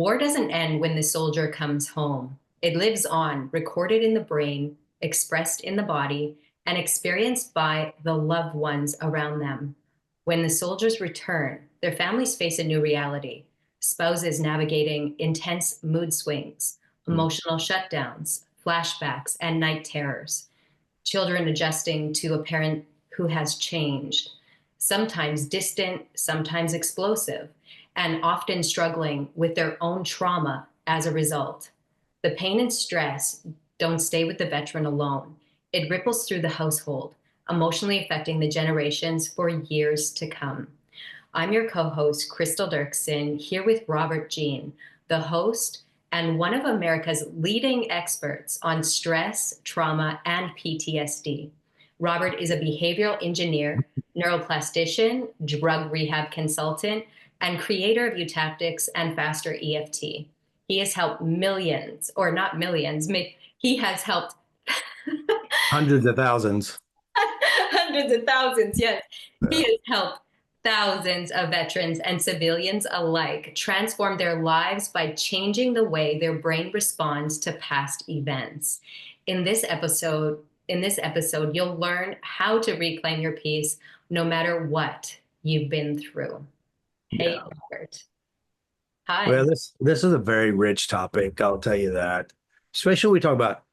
War doesn't end when the soldier comes home. It lives on, recorded in the brain, expressed in the body, and experienced by the loved ones around them. When the soldiers return, their families face a new reality. Spouses navigating intense mood swings, emotional shutdowns, flashbacks, and night terrors. Children adjusting to a parent who has changed, sometimes distant, sometimes explosive, and often struggling with their own trauma as a result. The pain and stress don't stay with the veteran alone. It ripples through the household, emotionally affecting the generations for years to come. I'm your co-host, Crystal Derksen, here with Robert Jean, the host and one of America's leading experts on stress, trauma, and PTSD. Robert is a behavioral engineer, neuroplastician, drug rehab consultant, and creator of eutaptics and FasterEFT. He has helped millions, or not millions, he has helped Hundreds of thousands. hundreds of thousands, yes. He has helped thousands of veterans and civilians alike transform their lives by changing the way their brain responds to past events. In this episode, you'll learn how to reclaim your peace no matter what you've been through. Hey, Yeah. Robert. Hi. Well, this is a very rich topic, I'll tell you that. Especially when we talk about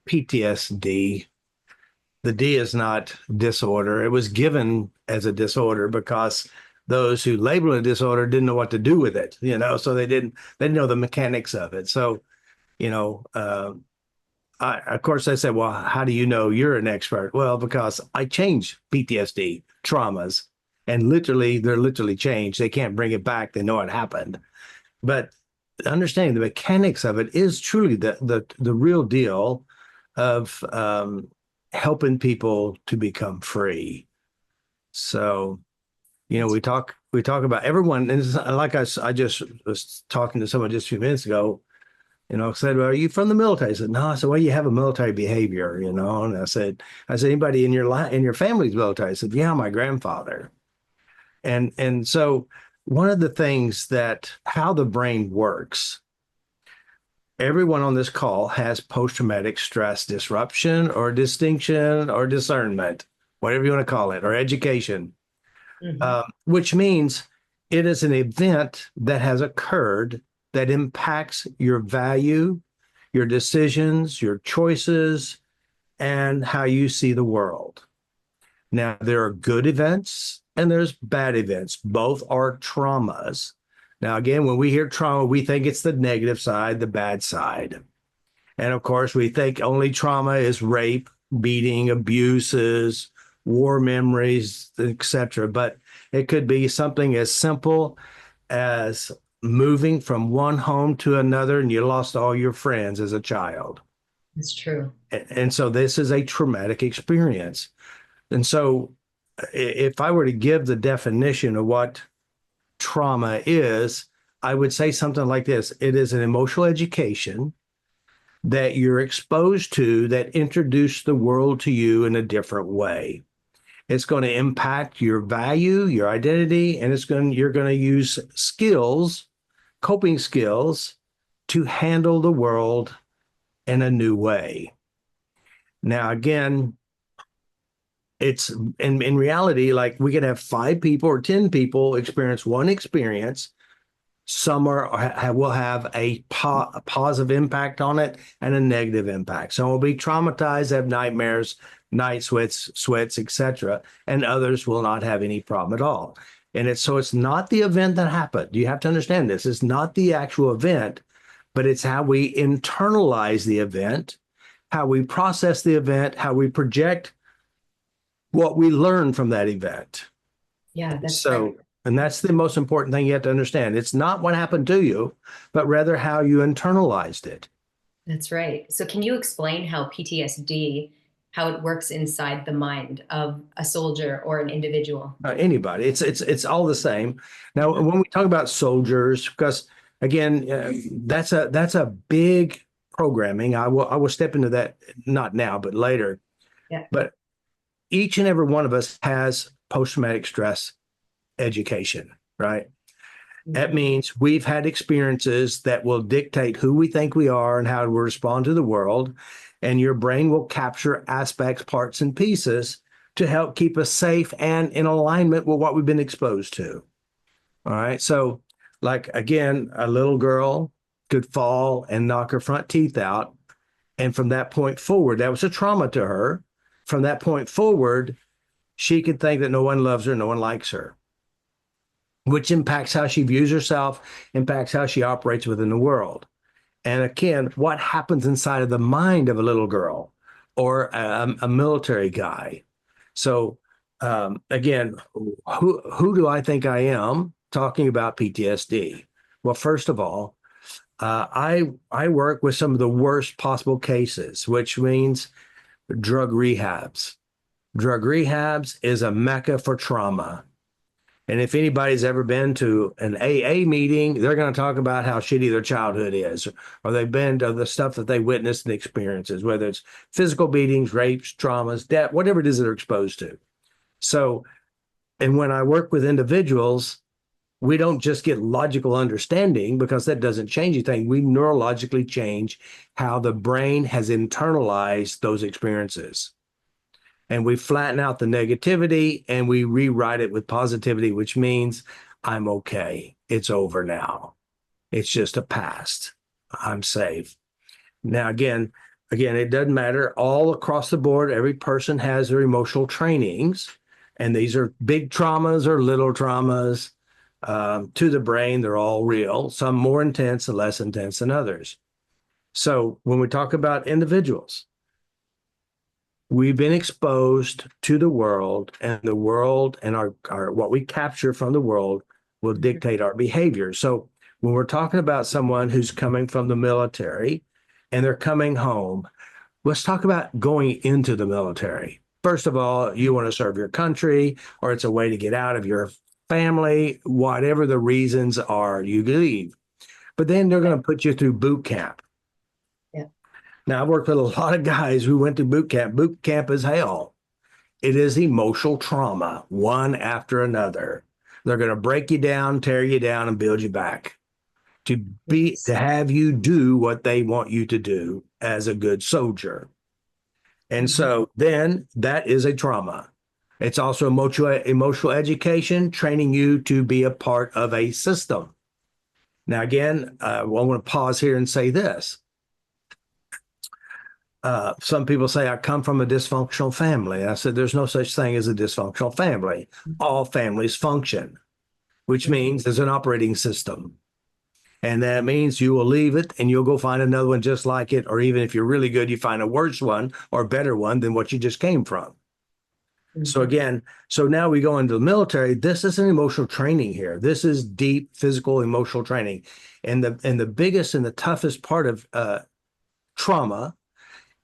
PTSD. The D is not disorder. It was given as a disorder because those who labeled a disorder didn't know what to do with it, so they didn't know the mechanics of it. So, you know, of course I said, well, how do you know you're an expert? Well, because I change PTSD traumas and they're literally changed. They can't bring it back. They know it happened. But understanding the mechanics of it is truly the real deal of helping people to become free. So, we talk about everyone, and it's like I just was talking to someone just a few minutes ago. Said, "Well, are you from the military?" I said, "No." I said, "Well, you have a military behavior, And I said, "Anybody in your family's military?" I said, "Yeah, my grandfather." And so one of the things that how the brain works. Everyone on this call has post-traumatic stress disruption or distinction or discernment, whatever you want to call it, or education, which means it is an event that has occurred that impacts your value, your decisions, your choices, and how you see the world. Now, there are good events and there's bad events. Both are traumas. Now, again, when we hear trauma, we think it's the negative side, the bad side. And of course, we think only trauma is rape, beating, abuses, war memories, etc. But it could be something as simple as moving from one home to another and you lost all your friends as a child. It's true. And so this is a traumatic experience. And so if I were to give the definition of what trauma is, I would say something like this. It is an emotional education that you're exposed to that introduced the world to you in a different way. It's going to impact your value, your identity, and you're going to use skills, coping skills, to handle the world in a new way. Now, again, it's in reality, like we could have 5 people or 10 people experience one experience. Some will have a positive impact on it and a negative impact. Some will be traumatized, have nightmares, night sweats, etc., and others will not have any problem at all. And it's not the event that happened. You have to understand this. It's not the actual event, but it's how we internalize the event, how we process the event, how we project what we learn from that event. Yeah, that's right. And that's the most important thing you have to understand. It's not what happened to you, but rather how you internalized it. That's right. So can you explain how PTSD, how it works inside the mind of a soldier or an individual? Anybody, it's all the same. Now, when we talk about soldiers, because again, that's a big programming. I will step into that not now, but later. Yeah. But each and every one of us has post-traumatic stress education, right? That Mhm. means we've had experiences that will dictate who we think we are and how we respond to the world. And your brain will capture aspects, parts, and pieces to help keep us safe and in alignment with what we've been exposed to. All right. So, like, again, a little girl could fall and knock her front teeth out. And from that point forward, that was a trauma to her. From that point forward, she could think that no one loves her, no one likes her, which impacts how she views herself, impacts how she operates within the world. And again, what happens inside of the mind of a little girl or a military guy? So, again, who do I think I am talking about PTSD? Well, first of all, I work with some of the worst possible cases, which means drug rehabs. Drug rehabs is a mecca for trauma. And if anybody's ever been to an AA meeting, they're going to talk about how shitty their childhood is, or they've been to the stuff that they witnessed and experiences, whether it's physical beatings, rapes, traumas, death, whatever it is they're exposed to. So, and when I work with individuals, we don't just get logical understanding because that doesn't change anything. We neurologically change how the brain has internalized those experiences. And we flatten out the negativity and we rewrite it with positivity, which means I'm okay. It's over now. It's just a past. I'm safe. Now, again, it doesn't matter. All across the board, every person has their emotional trainings, and these are big traumas or little traumas to the brain. They're all real. Some more intense and less intense than others. So when we talk about individuals, we've been exposed to the world and our what we capture from the world will Mhm. dictate our behavior. So when we're talking about someone who's coming from the military and they're coming home, let's talk about going into the military. First of all, you want to serve your country, or it's a way to get out of your family, whatever the reasons are, you leave. But then they're going to put you through boot camp. Yeah. Now, I've worked with a lot of guys who went to boot camp. Boot camp is hell. It is emotional trauma, one after another. They're going to break you down, tear you down, and build you back to Yes. have you do what they want you to do as a good soldier. And Mhm. so then that is a trauma. It's also emotional education, training you to be a part of a system. Now, again, I want to pause here and say this. Some people say, I come from a dysfunctional family. I said, there's no such thing as a dysfunctional family. All families function, which Mhm. means there's an operating system. And that means you will leave it and you'll go find another one just like it. Or even if you're really good, you find a worse one or better one than what you just came from. So Mhm. again, so now we go into the military. This is an emotional training here. This is deep physical emotional training. And the biggest and the toughest part of trauma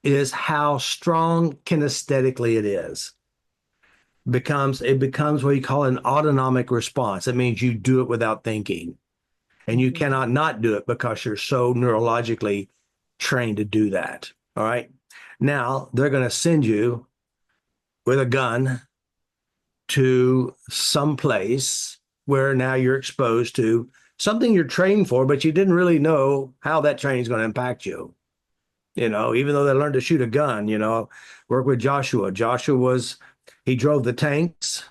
is how strong kinesthetically it is. It becomes what you call an autonomic response. That means you do it without thinking. And you Mhm. cannot not do it because you're so neurologically trained to do that. All right. Now they're going to send you with a gun to some place where now you're exposed to something you're trained for, but you didn't really know how that training is going to impact you. Even though they learned to shoot a gun, work with Joshua. He drove the tanks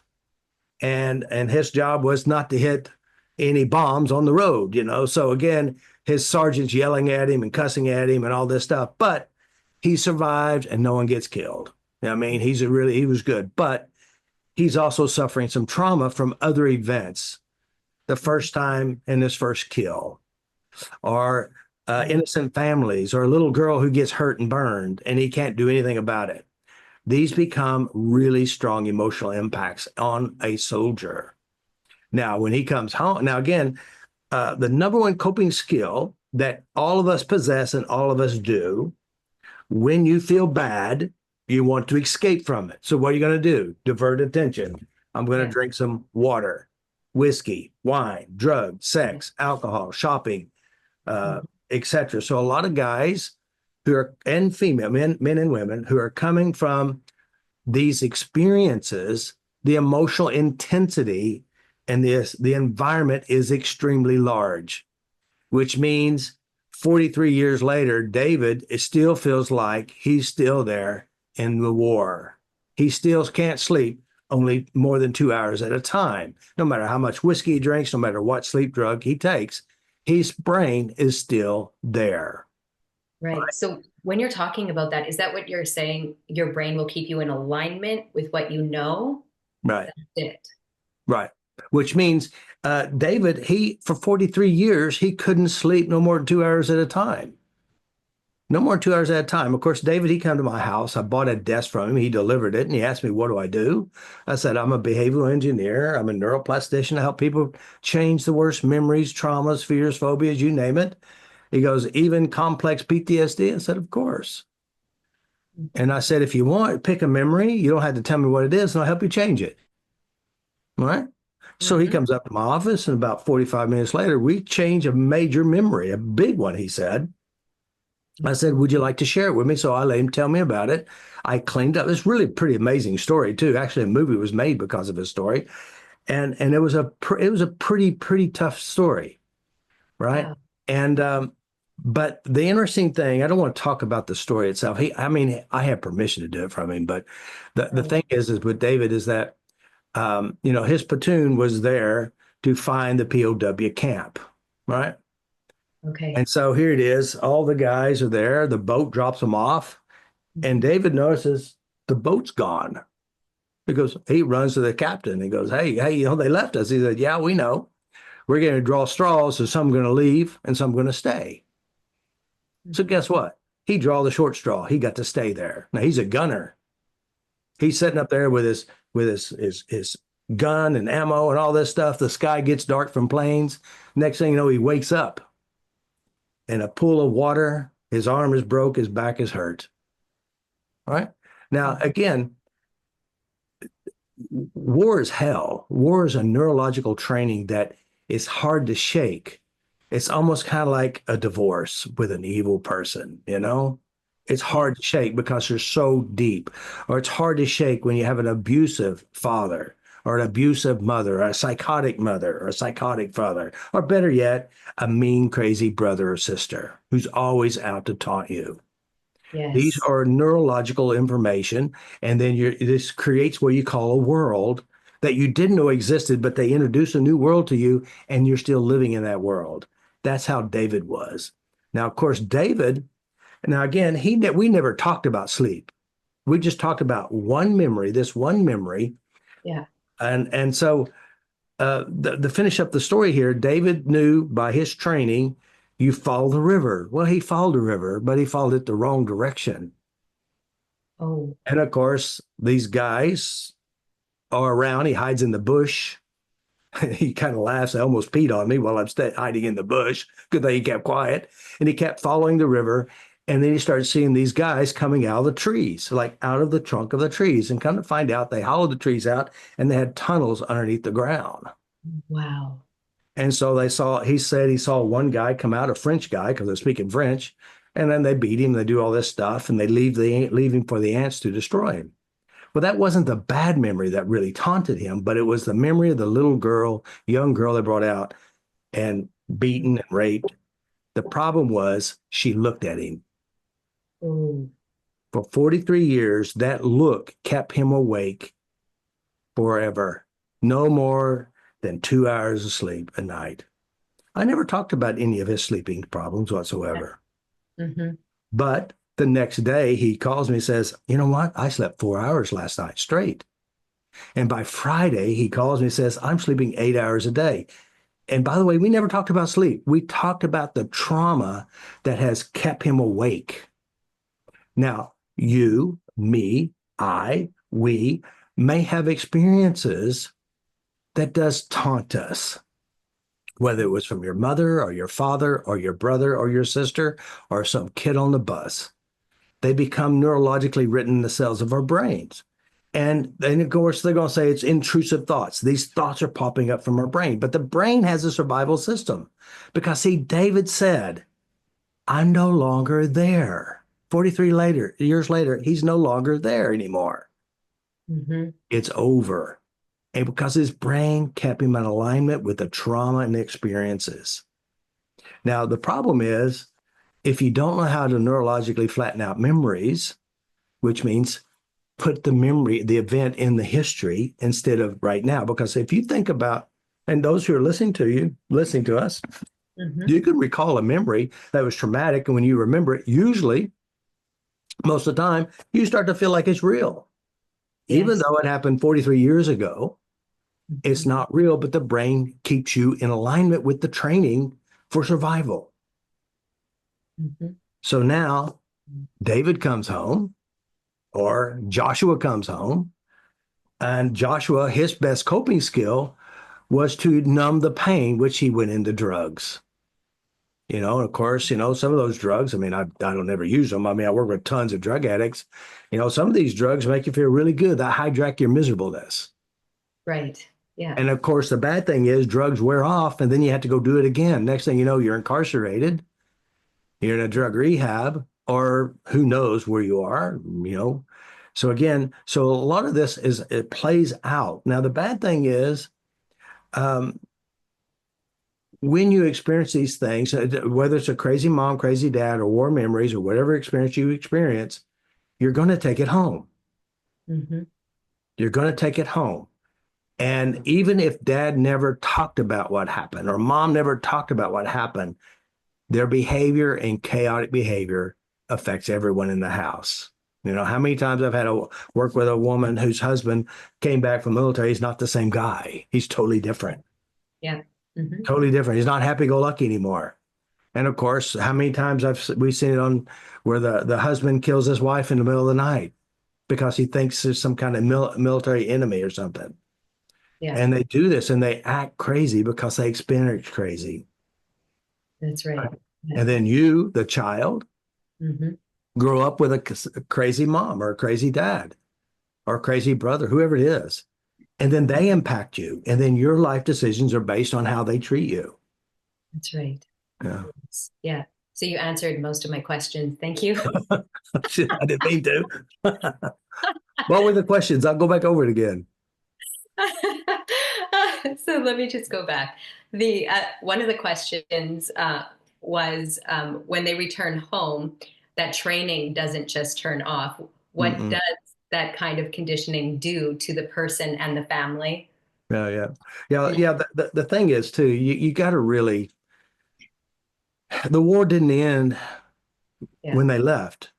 and his job was not to hit any bombs on the road. So again, his sergeant's yelling at him and cussing at him and all this stuff, but he survived and no one gets killed. I mean, he was good, but he's also suffering some trauma from other events. The first time in his first kill, or Yeah. innocent families, or a little girl who gets hurt and burned, and he can't do anything about it. These become really strong emotional impacts on a soldier. Now, when he comes home, now again, the number one coping skill that all of us possess and all of us do, when you feel bad, you want to escape from it. So, what are you going to do? Divert attention. I'm going to Yeah. drink some water, whiskey, wine, drugs, Yeah. sex, alcohol, shopping, uh, Mhm. etc. So, a lot of guys who are, and female men and women who are coming from these experiences, the emotional intensity and the environment is extremely large, which means 43 years later, David still feels like he's still there in the war. He still can't sleep only more than 2 hours at a time. No matter how much whiskey he drinks, no matter what sleep drug he takes, his brain is still there. Right. So when you're talking about that, is that what you're saying? Your brain will keep you in alignment with what you know? Right. That's it. Right. Which means David, he for 43 years, he couldn't sleep no more than 2 hours at a time. No more than 2 hours at a time. Of course, David, he came to my house. I bought a desk from him. He delivered it and he asked me, what do I do? I said, I'm a behavioral engineer. I'm a neuroplastician. I help people change the worst memories, traumas, fears, phobias, you name it. He goes, even complex PTSD? I said, of course. And I said, if you want, pick a memory. You don't have to tell me what it is, and I'll help you change it. All right. So he Mm-hmm. comes up to my office, and about 45 minutes later, we change a major memory, a big one, he said. I said, would you like to share it with me? So I let him tell me about it. I cleaned up. It's really a pretty amazing story, too. Actually, a movie was made because of his story. And it was a pretty tough story, right? Wow. And but the interesting thing, I don't want to talk about the story itself. I mean, I have permission to do it from him, but the Right. thing is with David is that his platoon was there to find the POW camp, right? Okay. And so here it is. All the guys are there. The boat drops them off, and Mhm. David notices the boat's gone. He runs to the captain. He goes, hey, they left us. He said, yeah, we know. We're going to draw straws, so some are going to leave and some are going to stay. So Mhm. guess what? He draw the short straw. He got to stay there. Now he's a gunner. He's sitting up there with his gun and ammo and all this stuff. The sky gets dark from planes. Next thing you know, he wakes up in a pool of water. His arm is broke. His back is hurt. All right. Now, again, war is hell. War is a neurological training that is hard to shake. It's almost kind of like a divorce with an evil person, you know? It's Yeah. hard to shake because they're so deep. Or it's hard to shake when you have an abusive father or an abusive mother, or a psychotic mother or a psychotic father, or better yet, a mean, crazy brother or sister who's always out to taunt you. These Yes. are neurological information, and then this creates what you call a world that you didn't know existed, but they introduce a new world to you, and you're still living in that world. That's how David was. Now, of course, David. Now, again, we never talked about sleep. We just talked about one memory, this one memory, Yeah. and so to finish up the story here, David knew by his training, you follow the river. Well, he followed the river, but he followed it the wrong direction. Oh, And of course, these guys are around. He hides in the bush. He kind of laughs. I almost peed on me while I'm hiding in the bush. Good thing he kept quiet. And he kept following the river. And then he started seeing these guys coming out of the trees, like out of the trunk of the trees. And come to find out, they hollowed the trees out and they had tunnels underneath the ground. wow. And so he said he saw one guy come out, a French guy, because they're speaking French. And then they beat him. They do all this stuff and they leave him for the ants to destroy him. Well, that wasn't the bad memory that really taunted him, but it was the memory of the little girl, young girl they brought out and beaten and raped. The problem was she looked at him. Oh, For 43 years, that look kept him awake forever. No more than 2 hours of sleep a night. I never talked about any of his sleeping problems yeah. whatsoever. Mm-hmm. But the next day, he calls me and says, you know what? I slept 4 hours last night straight. And by Friday, he calls me and says, I'm sleeping 8 hours a day. And by the way, we never talked about sleep. We talked about the trauma that has kept him awake. Now, you, me, we may have experiences that does taunt us, whether it was from your mother or your father or your brother or your sister or some kid on the bus. They become neurologically written in the cells of our brains. And then, of course, they're going to say it's intrusive thoughts. These thoughts are popping up from our brain. But the brain has a survival system because, see, David said, I'm no longer there. 43 years later, he's no longer there anymore. Mm-hmm. It's over. And because his brain kept him in alignment with the trauma and the experiences. Now, the problem is if you don't know how to neurologically flatten out memories, which means put the memory, the event in the history instead of right now. Because if you think about, and those who are listening to you, listening to us, Mm-hmm. you can recall a memory that was traumatic. And when you remember it, usually, most of the time, you start to feel like it's real. Even Yes. though it happened 43 years ago, it's Mm-hmm. not real, but the brain keeps you in alignment with the training for survival. Mm-hmm. So now David comes home or Joshua comes home, and Joshua, his best coping skill was to numb the pain, which he went into drugs. And of course, some of those drugs, I mean, I don't ever use them. I mean, I work with tons of drug addicts. Some of these drugs make you feel really good. They hijack your miserableness. Right. Yeah. And of course, the bad thing is drugs wear off and then you have to go do it again. Next thing you know, you're incarcerated, you're in a drug rehab, or who knows where you are. So again, so a lot of this it plays out. Now, the bad thing is, um, when you experience these things, whether it's a crazy mom, crazy dad, or war memories, or whatever experience you experience, you're going to take it home. Mm-hmm. You're going to take it home. And even if dad never talked about what happened or mom never talked about what happened, their behavior and chaotic behavior affects everyone in the house. How many times I've had to work with a woman whose husband came back from the military. He's not the same guy. He's totally different. Yeah. Mm-hmm. Totally different. He's not happy-go-lucky anymore. And of course, how many times we've seen it on where the husband kills his wife in the middle of the night because he thinks there's some kind of military enemy or something. Yeah. And they do this and they act crazy because they experience crazy. That's right. Yeah. And then you, the child, Mm-hmm. grow up with a crazy mom or a crazy dad or a crazy brother, whoever it is. And then they impact you. And then your life decisions are based on how they treat you. That's right. Yeah. Yeah. So you answered most of my questions. Thank you. I didn't mean to. What were the questions? I'll go back over it again. So let me just go back. The one of the questions was when they return home, that training doesn't just turn off. What Mm-mm. does that kind of conditioning do to the person and the family? Yeah, yeah. Yeah, yeah. The thing is, too, you got to really, the war didn't end Yeah, when they left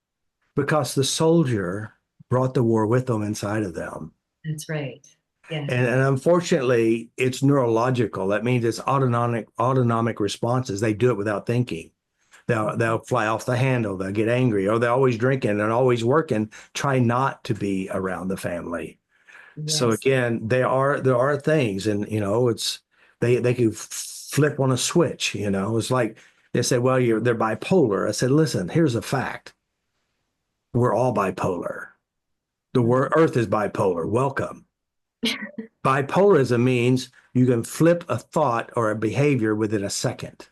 because the soldier brought the war with them inside of them. that's right. Yeah. And unfortunately, it's neurological. That means it's autonomic responses. They do it without thinking. They'll fly off the handle. They'll get angry, or they're always drinking and always working. Try not to be around the family. So Yes. again, there are things, and it's they can flip on a switch. It's like they say, well, they're bipolar. I said, listen, here's a fact: we're all bipolar. The Mhm. word Earth is bipolar. Welcome. Bipolarism means you can flip a thought or a behavior within a second.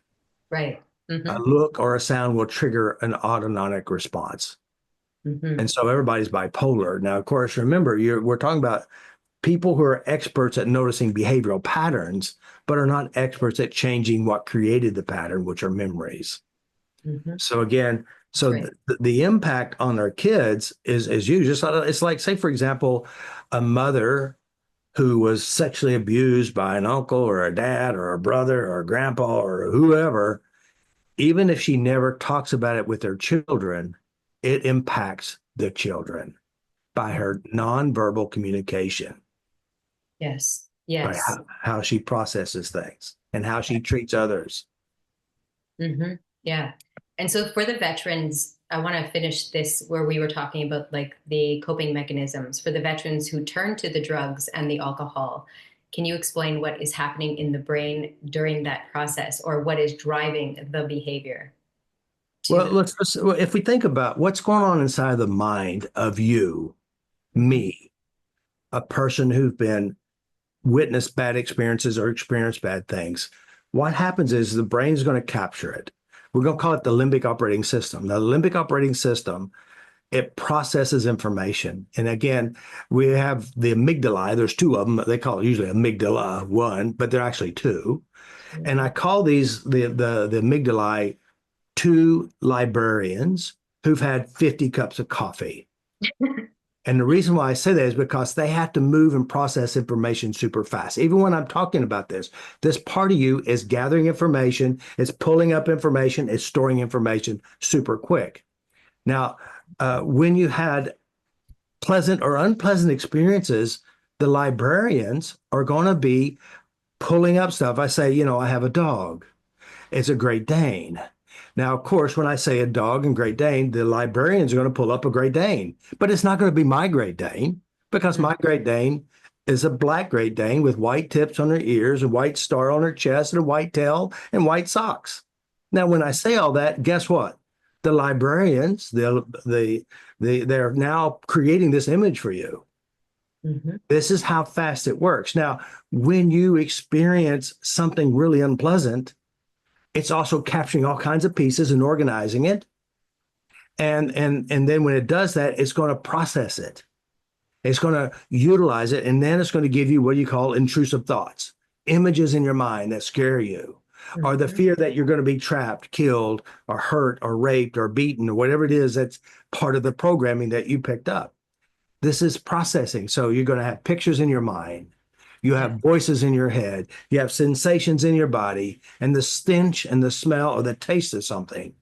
Right. A Mm-hmm. look or a sound will trigger an autonomic response. Mm-hmm. And so everybody's bipolar. Now, of course, remember, we're talking about people who are experts at noticing behavioral patterns, but are not experts at changing what created the pattern, which are memories. Mm-hmm. So again, That's so right. the impact on our kids is huge. It's like, say, for example, a mother who was sexually abused by an uncle or a dad or a brother or a grandpa or whoever, even if she never talks about it with her children, it impacts the children by her nonverbal communication, Yes. by Yes. how she processes things and how she treats others. Mm-hmm. Yeah. And so for the veterans, I want to finish this where we were talking about like the coping mechanisms for the veterans who turn to the drugs and the alcohol. Can you explain what is happening in the brain during that process or what is driving the behavior to Well, the well, if we think about what's going on inside the mind of you, Mhm. me, a person who's been witnessed bad experiences or experienced bad things, what happens is the brain's going to capture it. We're going to call it the limbic operating system. Now, the limbic operating system it processes information. And again, we have the amygdala. There's two of them. They call it usually amygdala one, but they're actually two. And I Mhm. call these the amygdala two librarians who've had 50 cups of coffee. And the reason why I say that is because they have to move and process information super fast. Even when I'm talking about this part of you is gathering information, it's pulling up information, it's storing information super quick. Now, when you had pleasant or unpleasant experiences, the librarians are going to be pulling up stuff. I say, I have a dog. It's a Great Dane. Now, of course, when I say a dog and Great Dane, the librarians are going to pull up a Great Dane, but it's not going to be my Great Dane because Mhm. my Great Dane is a black Great Dane with white tips on her ears, a white star on her chest, and a white tail and white socks. Now, when I say all that, guess what? The librarians, they're now creating this image for you. Mhm. This is how fast it works. Now, when you experience something really unpleasant, it's also capturing all kinds of pieces and organizing it. And then when it does that, it's going to process it. It's going to utilize it, and then it's going to give you what you call intrusive thoughts, images in your mind that scare you, or the Mhm. fear that you're going to be trapped, killed, or hurt, or raped, or beaten, or whatever it is that's part of the programming that you picked up. This is processing. So you're going to have pictures in your mind. You Yeah. have voices in your head. You have sensations in your body and the stench and the smell or the taste of something.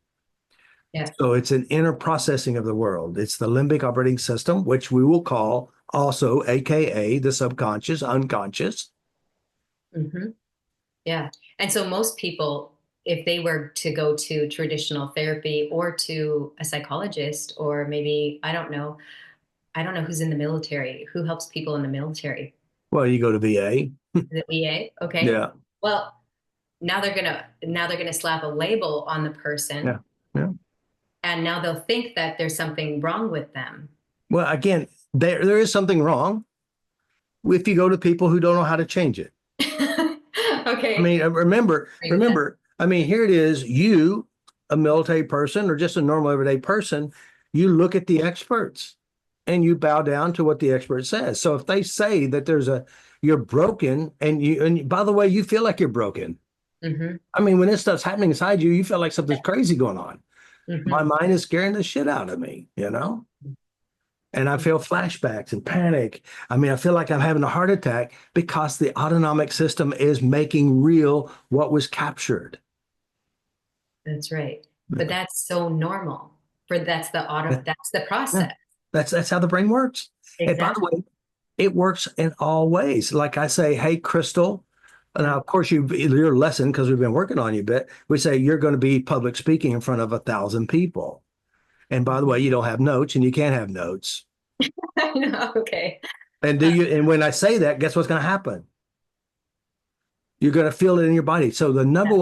Yeah. So it's an inner processing of the world. It's the limbic operating system, which we will call also, AKA the subconscious, unconscious. Mhm. Yeah. And so most people, if they were to go to traditional therapy or to a psychologist, or maybe, I don't know who's in the military, who helps people in the military. Well, you go to VA. The VA. Okay. Yeah. Well, now they're gonna slap a label on the Yeah. person, Yeah. and now they'll think that there's something wrong with them. Well, again, there is something wrong if you go to people who don't know how to change it. I Okay. mean, Agree with that. remember, I mean, here it is, you, a military person or just a normal everyday person, you look at the experts and you bow down to what the expert says. So if they say that you're broken and by the way, you feel like you're broken. Mhm. I mean, when this stuff's happening inside you, you feel like something's crazy going on. My Mhm. mind is scaring the shit out of me, And I Mhm. feel flashbacks and panic. I mean, I feel like I'm having a heart attack because the autonomic system is making real what was captured. That's right. But that's so normal. Yeah, That's the yeah. process. That's how the brain works. And by the Exactly. way, it works in all ways. Like I say, hey, Crystal. Yeah. Now, of course, your lesson, because we've been working on you a bit, we say you're going to be public speaking in front of 1,000 people. And by the Mhm. way, you don't have notes and you can't have notes. I know. Okay. And and when I say that, guess what's going to happen? You're going to feel it in your body. So the number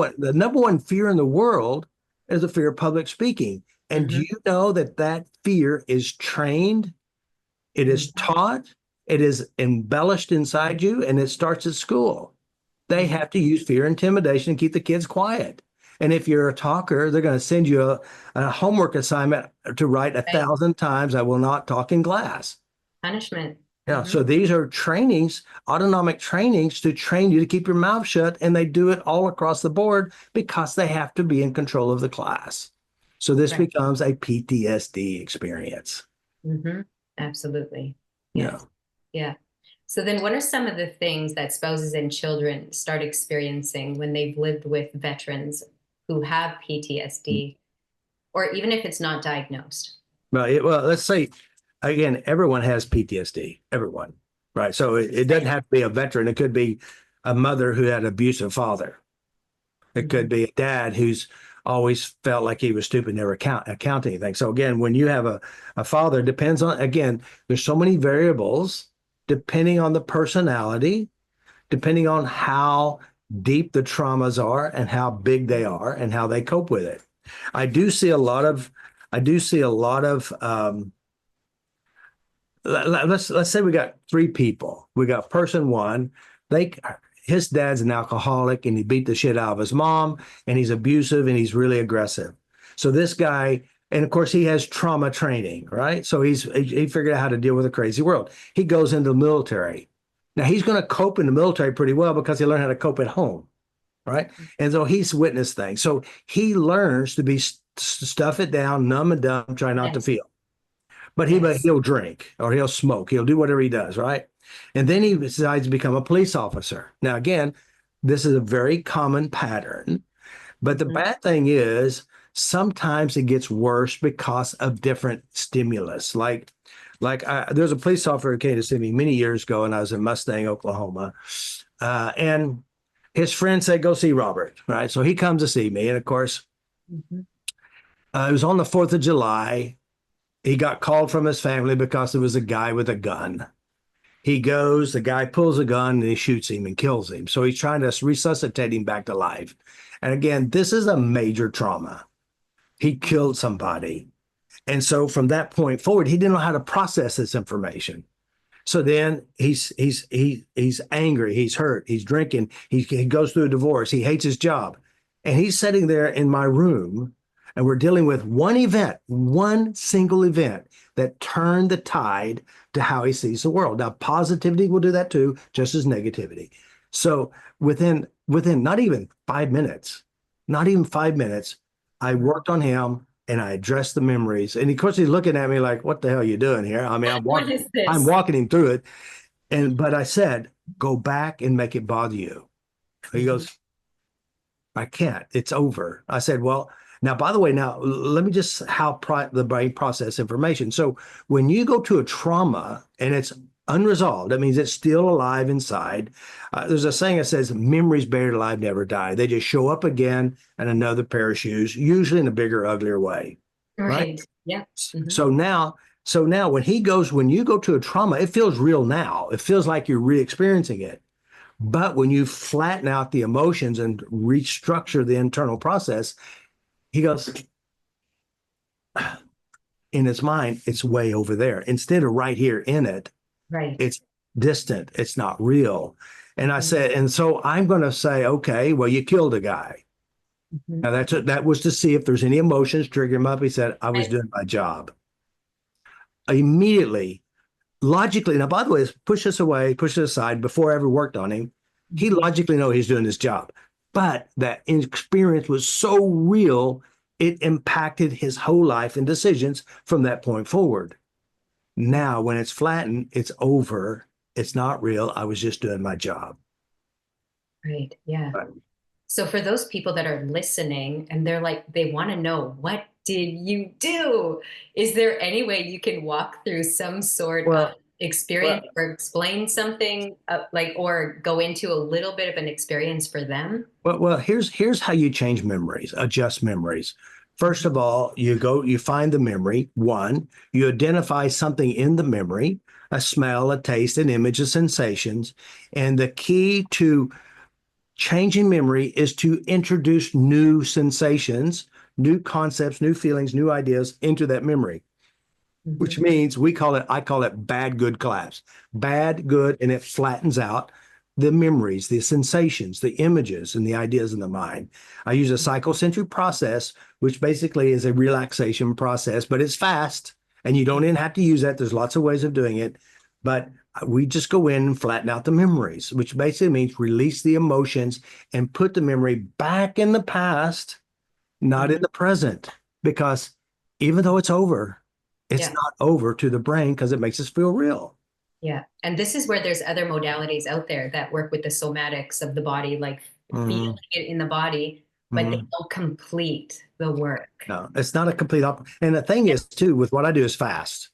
one fear in the world is the fear of public speaking. And do Mhm. you know that that fear is trained? It is Mhm. taught, it is embellished inside you, and it starts at school. They Mhm. have to use fear, intimidation to keep the kids quiet. And if you're a talker, they're going to send you a homework assignment to write a Right. 1,000 times, I will not talk in class. Punishment. Yeah, Mhm. so these are trainings, autonomic trainings to train you to keep your mouth shut, and they do it all across the board because they have to be in control of the class. So this Right. becomes a PTSD experience. Mhm. Absolutely. Yeah. Yes. Yeah. So then what are some of the things that spouses and children start experiencing when they've lived with veterans who have PTSD, or even if it's not diagnosed? Well, let's say again, everyone has PTSD. Everyone, right? So it doesn't Right. have to be a veteran. It could be a mother who had an abusive father. It could Mhm. be a dad who's always felt like he was stupid, never account anything. So again, when you have a father, depends on again, there's so many variables depending on the personality, depending on how deep the traumas are and how big they are and how they cope with it. I do see a lot of I do see a lot of let's say we got three people. We got person one. They his dad's an alcoholic and he beat the shit out of his mom and he's abusive and he's really aggressive. So this guy And of course, he has trauma training, right? So he figured out how to deal with a crazy world. He goes into the military. Now he's going to cope in the military pretty well because he learned how to cope at home, right? And so he's witnessed things. So he learns to be stuff it down, numb and dumb, try not to Yes. feel. But Yes. he'll drink or he'll smoke. He'll do whatever he does, right? And then he decides to become a police officer. Now, again, this is a very common pattern. But the Mhm. bad thing is sometimes it gets worse because of different stimulus. There's a police officer who came to see me many years ago, and I was in Mustang, Oklahoma, and his friend said, "Go see Robert." Right, so he comes to see me, and of course, Mhm. it was on the 4th of July. He got called from his family because there was a guy with a gun. He goes, the guy pulls a gun and he shoots him and kills him. So he's trying to resuscitate him back to life. And again, this is a major trauma. He killed somebody. And so from that point forward, he didn't know how to process this information. So then he's angry, he's hurt, he's drinking, he goes through a divorce, he hates his job. And he's sitting there in my room, and we're dealing with one event, one single event that turned the tide to how he sees the world. Now, positivity will do that too, just as negativity. So within not even 5 minutes, not even 5 minutes, I worked on him and I addressed the memories. And of course, he's looking at me like, "What the hell are you doing here?" I mean, What is I'm this? walking him through it. But I said, "Go back and make it bother you." He Mhm. goes, "I can't. It's over." I said, "Well, now, by the way, now let me just the brain process information. So when you go to a trauma and it's unresolved, that means it's still alive inside. There's a saying that says, memories buried alive never die. They just show up again in another pair of shoes, usually in a bigger, uglier way, right? Right. Yeah. Hmm. So now, when you go to a trauma, it feels real now. It feels like you're re-experiencing it. But when you flatten out the emotions and restructure the internal process, he goes, in his mind, it's way over there. Instead of right here in it, Right. it's distant. It's not real. And I Right. said, and so I'm going to say, okay, well, you killed a guy. Mhm. Now that was to see if there's any emotions trigger him up. He said, I was Right. doing my job. Immediately, logically, now, by the way, push this away, push it aside before I ever worked on him. He Mhm. logically know he's doing his job. But that experience was so real, it impacted his whole life and decisions from that point forward. Now, when it's flattened, it's over. It's not real. I was just doing my job. Right. Yeah. Right. So for those people that are listening and they're like, they want to know, what did you do? Is there any way you can walk through some sort of Well, experience or explain something like, or go into a little bit of an experience for them? here's how you change memories, adjust memories. First Mhm. of all, you find the memory. One, you identify something in the memory, a smell, a taste, an image, a sensations. And the key to changing memory is to introduce new sensations, new concepts, new feelings, new ideas into that memory, which Mhm. means I call it bad, good collapse. Bad, good, and it flattens out the memories, the sensations, the images, and the ideas in the mind. I use a psychosensory process, which basically is a relaxation process, but it's fast and you don't even have to use that. There's lots of ways of doing it. But we just go in and flatten out the memories, which basically means release the emotions and put the memory back in the past, not in Mhm. the present. Because even though it's over, it's Yeah. not over to the brain because it makes us feel real. Yeah. And this is where there's other modalities out there that work with the somatics of the body, like feeling Mm-hmm. it in the body, but they Mm-hmm. don't complete the work. No, it's not a complete and the thing Yeah. is too, with what I do is fast,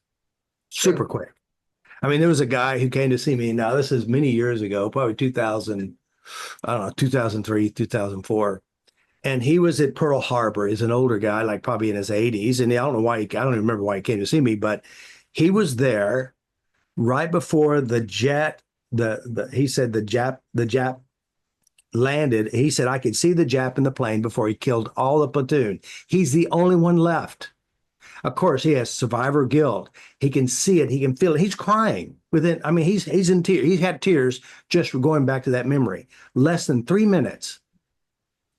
super True. quick. I mean, there was a guy who came to see me. Now, this is many years ago, probably 2000, I don't know, 2003, 2004. And he was at Pearl Harbor. He's an older guy, like probably in his 80s. And I don't know why I don't even remember why he came to see me, but he was there right before the jet, he said the Jap landed. He said, I could see the Jap in the plane before he killed all the platoon. He's the only one left. Of course, he has survivor guilt. He can see it. He can feel it. He's crying within. I mean, he's in tears. He's had tears just for going back to that memory. Less than 3 minutes.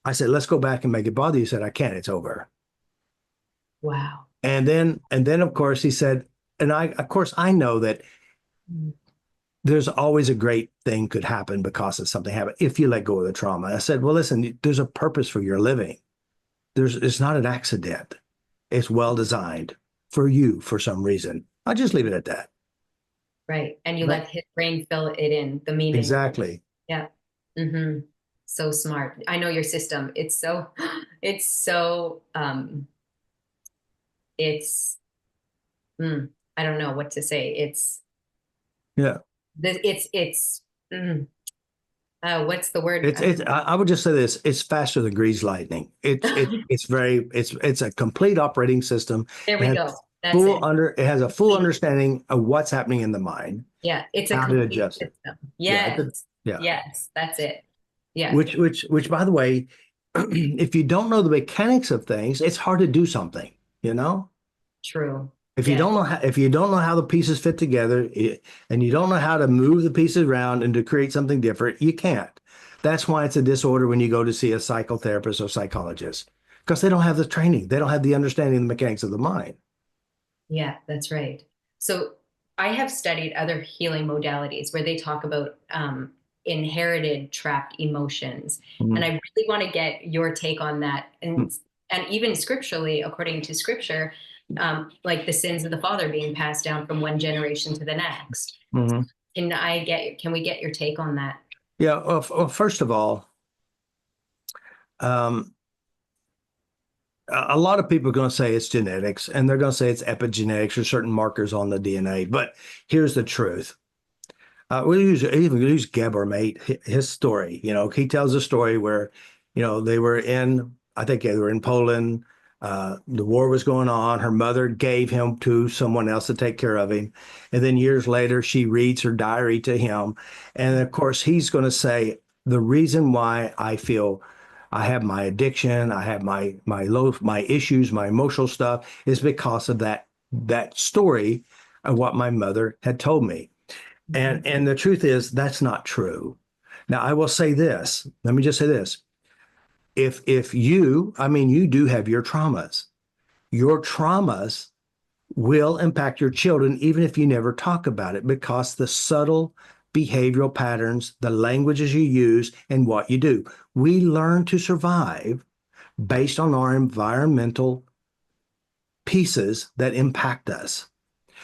I said, let's go back and make it bother you. He said, I can't. It's over. Wow. And then of course he said, and of course I know that Mm. there's always a great thing could happen because of something happened if you let go of the trauma. I said, well, listen, there's a purpose for your living. It's not an accident. It's well designed for you for some reason. I'll just leave it at that. Right. And you Right. let his brain fill it in, the meaning. Exactly. Yeah. Hmm. So smart. I know your system. It's so, it's, mm, I don't know what to say. Yeah. It's, what's the word? I would just say this, it's faster than grease lightning. It's a complete operating system. There It we has go. That's it. it has a full understanding of what's happening in the mind, Yeah. It's a how to complete adjust it. system. Yeah. Yes. Yeah. Yes. That's it. Yeah. Which by the way, if you don't know the mechanics of things, it's hard to do something, you know? True. If you Yeah. don't know if you don't know how the pieces fit together and you don't know how to move the pieces around and to create something different, you can't. That's why it's a disorder when you go to see a psychotherapist or psychologist because they don't have the training. They don't have the understanding of the mechanics of the mind. Yeah, that's right. So I have studied other healing modalities where they talk about inherited trapped emotions, and I Mhm. really want to get your take on that. And even scripturally, according to scripture, like the sins of the father being passed down from one generation to the next. Mhm. Can we get your take on that? Yeah. Well, first of all, um, a lot of people are going to say it's genetics and they're going to say it's epigenetics or certain markers on the DNA. But here's the truth. Even use Geber, mate, his story. You know, he tells a story where, they were I think they were in Poland. The war was going on. Her mother gave him to someone else to take care of him. And then years later, she reads her diary to him. And of course, he's going to say, the reason why I feel I have my addiction, I have my issues, my emotional stuff is because of that story of what my mother had told me. Mhm. And the truth is that's not true. Now I will say this. Let me just say this. If you, I mean, you do have your traumas. Your traumas will impact your children even if you never talk about it because the subtle behavioral patterns, the languages you use, and what you do. We learn to survive based on our environmental pieces that impact us.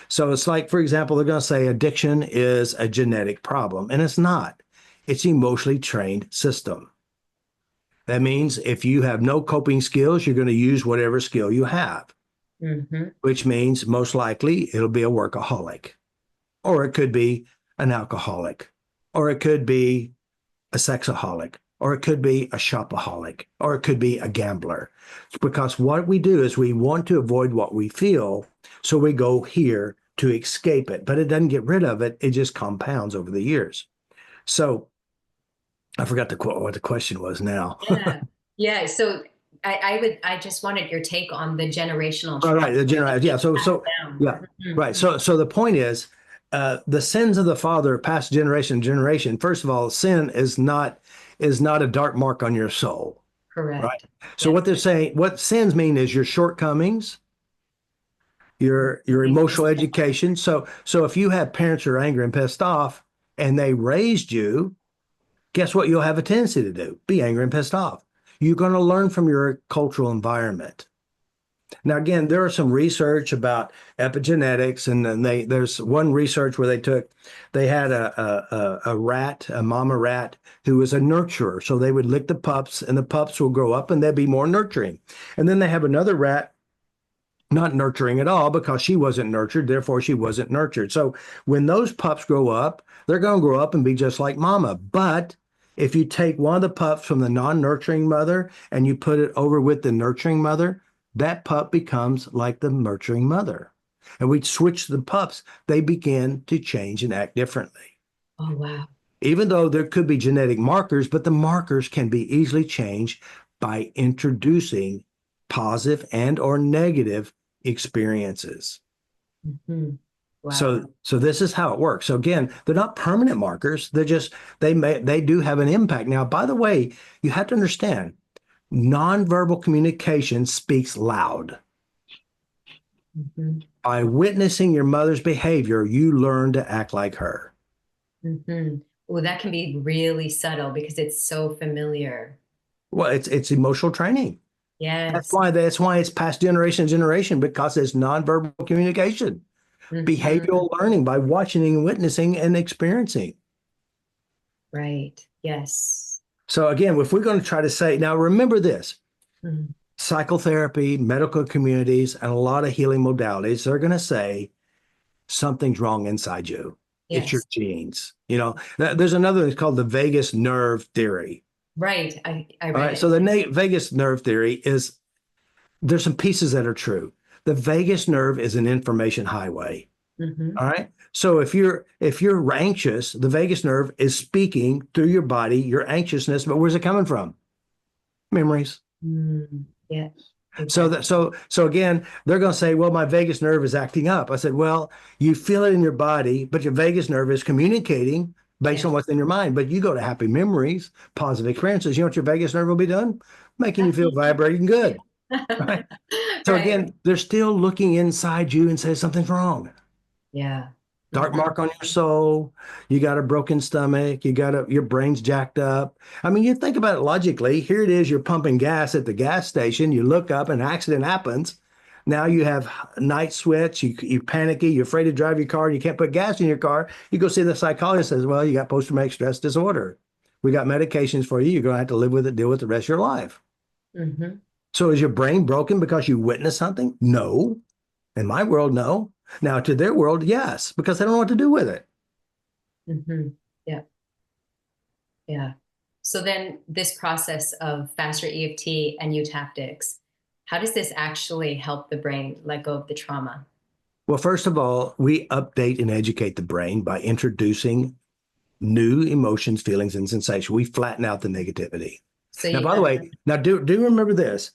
So it's like, for example, they're going to say addiction is a genetic problem, and it's not. It's an emotionally trained system. That means if you have no coping skills, you're going to use whatever skill you have, Mhm. which means most likely it'll be a workaholic, or it could be an alcoholic, or it could be a sexaholic, or it could be a shopaholic, or it could be a gambler. Because what we do is we want to avoid what we feel, so we go here to escape it, but it doesn't get rid of it. It just compounds over the years. So I forgot what the question was now. Yeah. Yeah. So I just wanted your take on the generational All trauma right, the general, yeah. being passed So down. yeah, right. Mhm. So the point is, the sins of the father passed generation to generation. First of all, sin is not a dark mark on your soul. Right. Correct. So Yeah. what they're saying, what sins mean is your shortcomings, your Weakness. emotional education. So if you have parents who are angry and pissed off and they raised you, guess what you'll have a tendency to do? Be angry and pissed off. You're going to learn from your cultural environment. Now, again, there is some research about epigenetics, and then there's one research where they had a rat, a mama rat, who was a nurturer. So they would lick the pups, and the pups will grow up and they'd be more nurturing. And then they have another rat not nurturing at all because she wasn't nurtured, therefore she wasn't nurtured. So when those pups grow up, they're going to grow up and be just like mama. But if you take one of the pups from the non-nurturing mother and you put it over with the nurturing mother, that pup becomes like the nurturing mother. And we switch the pups, they begin to change and act differently. Oh, wow. Even though there could be genetic markers, but the markers can be easily changed by introducing positive and or negative experiences. Mhm. Wow. So this is how it works. So again, they're not permanent markers. They do have an impact. Now, by the way, you have to understand, nonverbal communication speaks loud. Mm-hmm. By witnessing your mother's behavior, you learn to act like her. Mm-hmm. Well, that can be really subtle because it's so familiar. Well, it's emotional training. Yes. That's why it's passed generation to generation because it's nonverbal communication, Mm-hmm. behavioral learning by watching and witnessing and experiencing. Right. Yes. So again, if we're going to try to say, now remember this, Mhm. psychotherapy, medical communities, and a lot of healing modalities, they're going to say something's wrong inside you. It's your Yes. genes. There's another thing called the vagus nerve theory. Right. I All read right. So it. the vagus nerve theory is there's some pieces that are true. The vagus nerve is an information highway. Mm-hmm. All right. So if you're anxious, the vagus nerve is speaking through your body, your anxiousness, but where's it coming from? Memories. Mm. Yeah. So Exactly. that so again, they're going to say, well, my vagus nerve is acting up. I said, well, you feel it in your body, but your vagus nerve is communicating based on Yes. what's in your mind. But you go to happy memories, positive experiences. You know what your vagus nerve will be doing? Making you feel Happy. vibrating good. Right. So Right. again, they're still looking inside you and say something's wrong. Yeah. Dark Mm-hmm. mark on your soul. You got a broken stomach. Your brain's jacked up. I mean, you think about it logically. Here it is. You're pumping gas at the gas station. You look up, an accident happens. Now you have night sweats. You panicky. You're afraid to drive your car, and you can't put gas in your car. You go see the psychologist. Says, well, you got post-traumatic stress disorder. We got medications for you. You're going to have to live with it, deal with it the rest of your life. Mm-hmm. So is your brain broken because you witnessed something? No. In my world, no. Now, to their world, yes, because they don't know what to do with it. Mm-hmm. Yeah. Yeah. So then this process of faster EFT and eutaptics, how does this actually help the brain let go of the trauma? Well, first of all, we update and educate the brain by introducing new emotions, feelings, and sensations. We flatten out the negativity. So Now, you, by the way, now do remember this: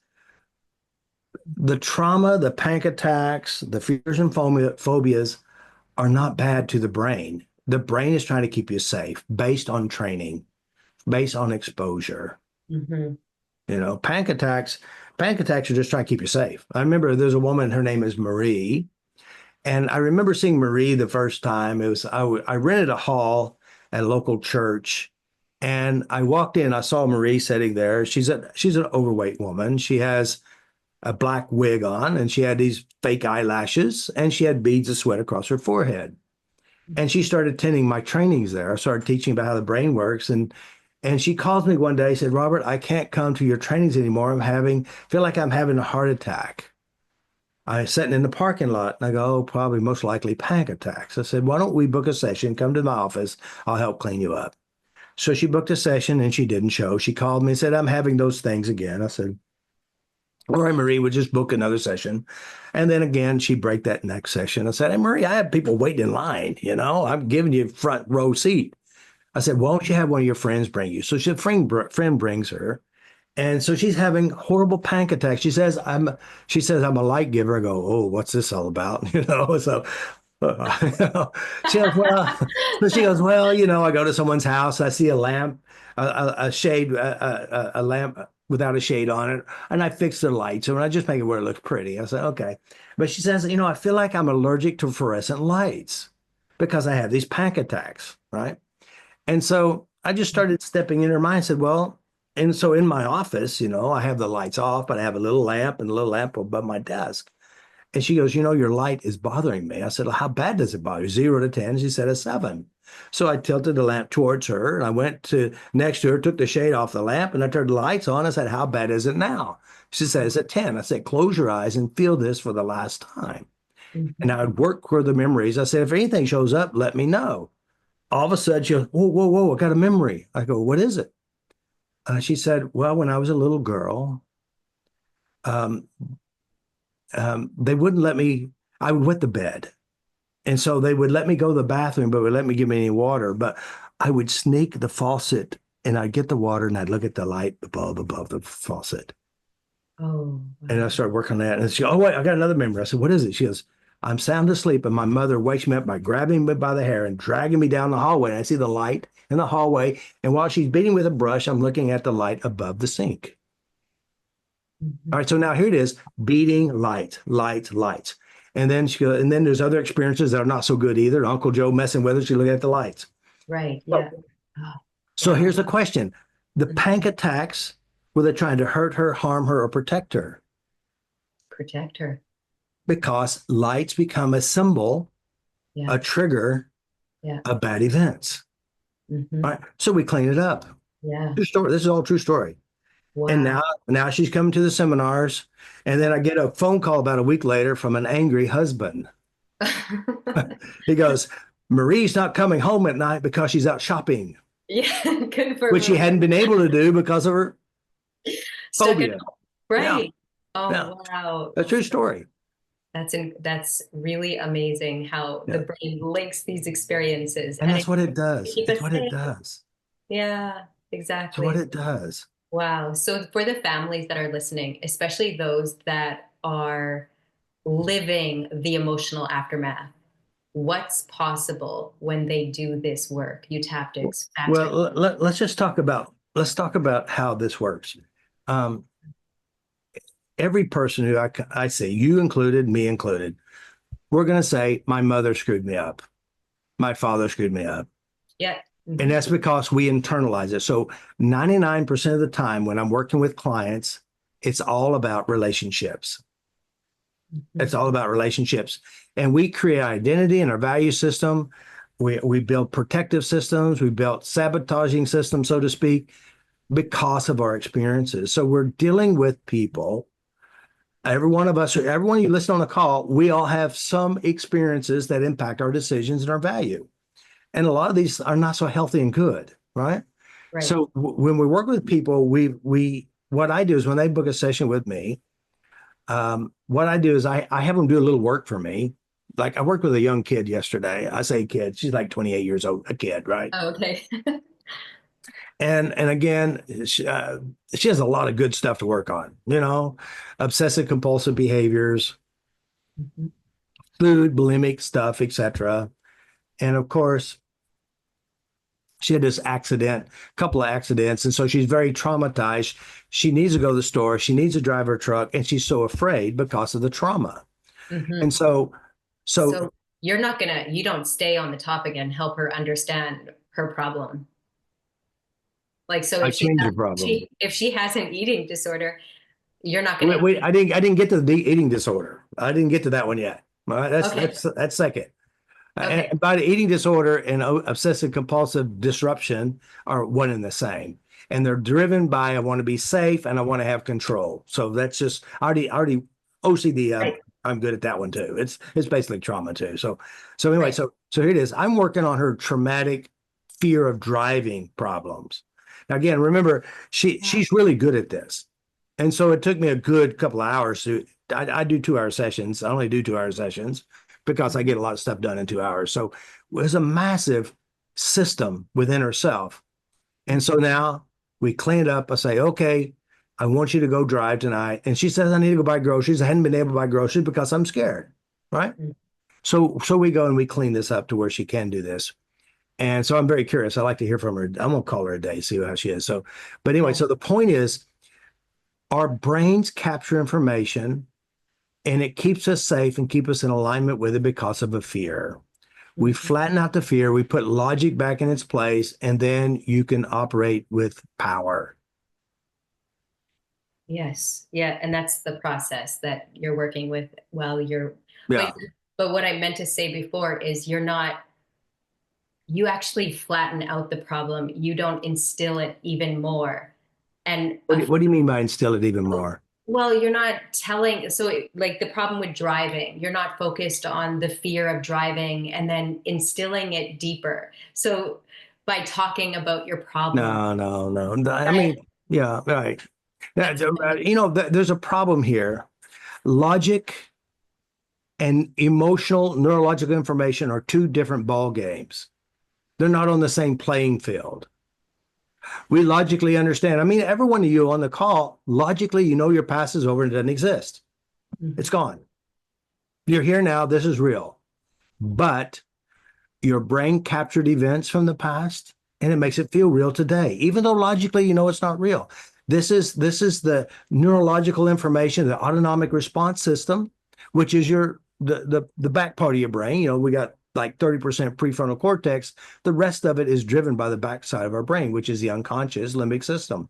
the trauma, the panic attacks, the fears and phobias are not bad to the brain. The brain is trying to keep you safe based on training, based on exposure. mm-hmm. Panic attacks are just trying to keep you safe. I remember there's a woman, her name is Marie. And I remember seeing Marie the first time. I rented a hall at a local church, and I walked in. I saw Marie sitting there. She's an overweight woman. She has a black wig on, and she had these fake eyelashes, and she had beads of sweat across her forehead. And she started attending my trainings there. I started teaching about how the brain works, and she called me one day. Said, "Robert, I can't come to your trainings anymore. Feel like I'm having a heart attack." I was sitting in the parking lot and I go, oh, probably most likely panic attacks. I said, why don't we book a session? Come to my office. I'll help clean you up. So she booked a session and she didn't show. She called me and said, I'm having those things again. I said, all right, Marie, we'll just book another session. And then again, she break that next session. I said, hey, Marie, I have people waiting in line. I'm giving you front row seat. I said, why don't you have one of your friends bring you? So friend brings her. And so she's having horrible panic attacks. She says I'm a light giver. I go, oh, what's this all about? She goes, well, so she goes, well, I go to someone's house, I see a lamp, a shade, a lamp without a shade on it, and I fix the lights, and I just make it where it looks pretty. I said, okay. But she says, I feel like I'm allergic to fluorescent lights because I have these panic attacks, right? And so I just started stepping in her mind and said, well, and so in my office, I have the lights off, but I have a little lamp and a little lamp above my desk. And she goes, your light is bothering me. I said, well, how bad does it bother you? 0 to 10. She said a 7. So I tilted the lamp towards her and I went to next to her, took the shade off the lamp and I turned the lights on. I said, how bad is it now? She said, it's a 10. I said, close your eyes and feel this for the last time. And Mhm. I would work for the memories. I said, if anything shows up, let me know. All of a sudden, she goes, whoa, whoa, whoa, I got a memory. I go, what is it? She said, well, when I was a little girl, um, they wouldn't let me, I would wet the bed. And so they would let me go to the bathroom, but would let me give me any water. But I would sneak the faucet and I'd get the water and I'd look at the light bulb above the faucet. Oh, And I wow. started working on that. And she goes, oh, wait, I got another memory. I said, what is it? She goes, I'm sound asleep. And my mother wakes me up by grabbing me by the hair and dragging me down the hallway. And I see the light in the hallway. And while she's beating with a brush, I'm looking at the light above the sink. Mhm. All right. So now here it is, beating light, light, lights. And then she goes, and then there's other experiences that are not so good either. Uncle Joe messing with her. She looking at the lights. Right. So, Yeah. Oh, so wow. here's the question. The panic attacks, were they trying to hurt her, harm her, or protect her? Protect her. Because lights become a symbol, Yeah. a trigger Yeah. of bad events. Hmm. All right. So we clean it up. Yeah. True story. This is all true story. And Wow. now she's coming to the seminars. And then I get a phone call about a week later from an angry husband. He goes, Marie's not coming home at night because she's out shopping, Yeah. Good for which she Marie. hadn't been able to do because of her Stuck at phobia. home. Yeah. Right. Yeah. Oh, wow. A true story. That's really amazing how the Yeah. brain links these experiences And and that's it what it does. keep It's us what it safe. does. Yeah, It's what exactly. it does. Wow. So for the families that are listening, especially those that are living the emotional aftermath, what's possible when they do this work? Eutaptics, Well, faster. let's talk about how this works. Um, every person who I say, you included, me included, we're going to say, my mother screwed me up. My father screwed me up. Yeah. And Hmm. that's because we internalize it. So 99% of the time when I'm working with clients, it's all about relationships. Hmm. It's all about relationships. And we create identity in our value system. We build protective systems. We build sabotaging systems, so to speak, because of our experiences. So we're dealing with people. Every one of us, everyone you listen on the call, we all have some experiences that impact our decisions and our value. And a lot of these are not so healthy and good, right? Right. So when we work with people, we what I do is when they book a session with me, what I do is I have them do a little work for me. Like I worked with a young kid yesterday. I say kid, she's like 28 years old, a kid, right? Oh, okay. And again, she has a lot of good stuff to work on, obsessive compulsive behaviors, Mhm. food, bulimic stuff, etc. And of course, she had this accident, a couple of accidents, and so she's very traumatized. She needs to go to the store. She needs to drive her truck, and she's so afraid because of the trauma. And Hmm. so So you don't stay on the topic and help her understand her problem. Like, so I changed the problem. if she has an eating disorder, you're not Wait, gonna, wait, I didn't get to the eating disorder. I didn't get to that one yet. All right, that's okay, that's that's second. okay, And by the eating disorder and obsessive compulsive disruption are one and the same. And they're driven by I want to be safe and I want to have control. So that's just I already OCD. right, I'm good at that one too. It's basically trauma too. So anyway, right. so here it is. I'm working on her traumatic fear of driving problems. Now again, remember Yeah. she's really good at this. And so it took me a good couple of hours to I do 2 hour sessions. I only do 2 hour sessions because I get a lot of stuff done in 2 hours. So it was a massive system within herself. And so now we clean it up. I say, okay, I want you to go drive tonight. And she says, I need to go buy groceries. I hadn't been able to buy groceries because I'm scared. Right. Mhm. So we go and we clean this up to where she can do this. And so I'm very curious. I like to hear from her. I'm gonna call her a day, see how she is. So, but anyway, Yeah. so the point is our brains capture information and it keeps us safe and keep us in alignment with it because of a fear. We Mhm. flatten out the fear, we put logic back in its place, and then you can operate with power. Yes. Yeah. And that's the process that you're working with while but, Yeah. but what I meant to say before is you actually flatten out the problem. You don't instill it even more. And What do you mean by instill it even more? well, you're not telling, so like the problem with driving, you're not focused on the fear of driving and then instilling it deeper. So by talking about your problem, No, no, no. I right? mean, yeah, right. That's There's a problem here. Logic and emotional neurological information are two different ball games. They're not on the same playing field. We logically understand. I mean, every one of you on the call, logically, you know your past is over and it doesn't exist. It's Mhm. gone. You're here now. This is real. But your brain captured events from the past and it makes it feel real today, even though logically you know it's not real. This is the neurological information, the autonomic response system, which is your the back part of your brain. We got like 30% prefrontal cortex. The rest of it is driven by the back side of our brain, which is the unconscious limbic system.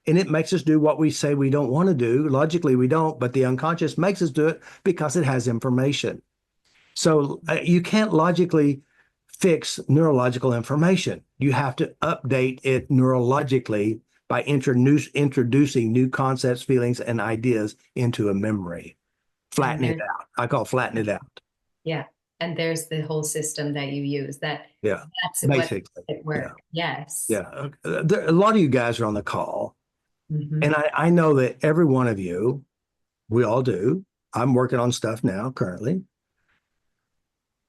And it makes us do what we say we don't want to do. Logically, we don't, but the unconscious makes us do it because it has information. So you can't logically fix neurological information. You have to update it neurologically by introducing new concepts, feelings, and ideas into a memory. And Flatten it there's, out. I call flatten it out. yeah. And there's the whole system that you use Yeah, that's what basically. makes it Yeah, work. Yes. yeah. A lot of you guys are on the call, Mm-hmm. and I know that every one of you, we all do. I'm working on stuff now currently.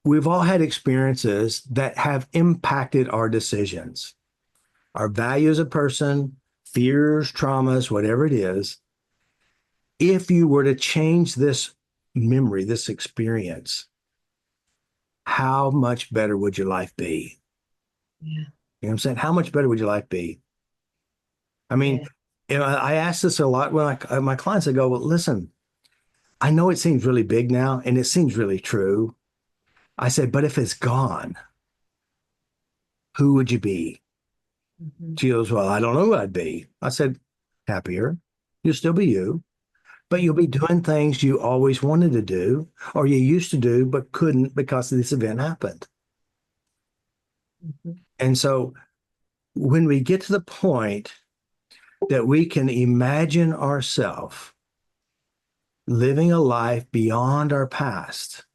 We've all had experiences that have impacted our decisions, our value as a person, fears, traumas, whatever it is. If you were to change this memory, this experience, how much better would your life be? Yeah. You know what I'm saying? How much better would your life be? I mean, Yeah. I ask this a lot when my clients, I go, well, listen, I know it seems really big now and it seems really true. I said, but if it's gone, who would you be? Mm-hmm. She goes, well, I don't know who I'd be. I said, happier. You'll still be you, but you'll be Mm-hmm. doing things you always wanted to do or you used to do, but couldn't because this event happened. Mm-hmm. And so when we get to the point that we can imagine ourselves living a life beyond our past,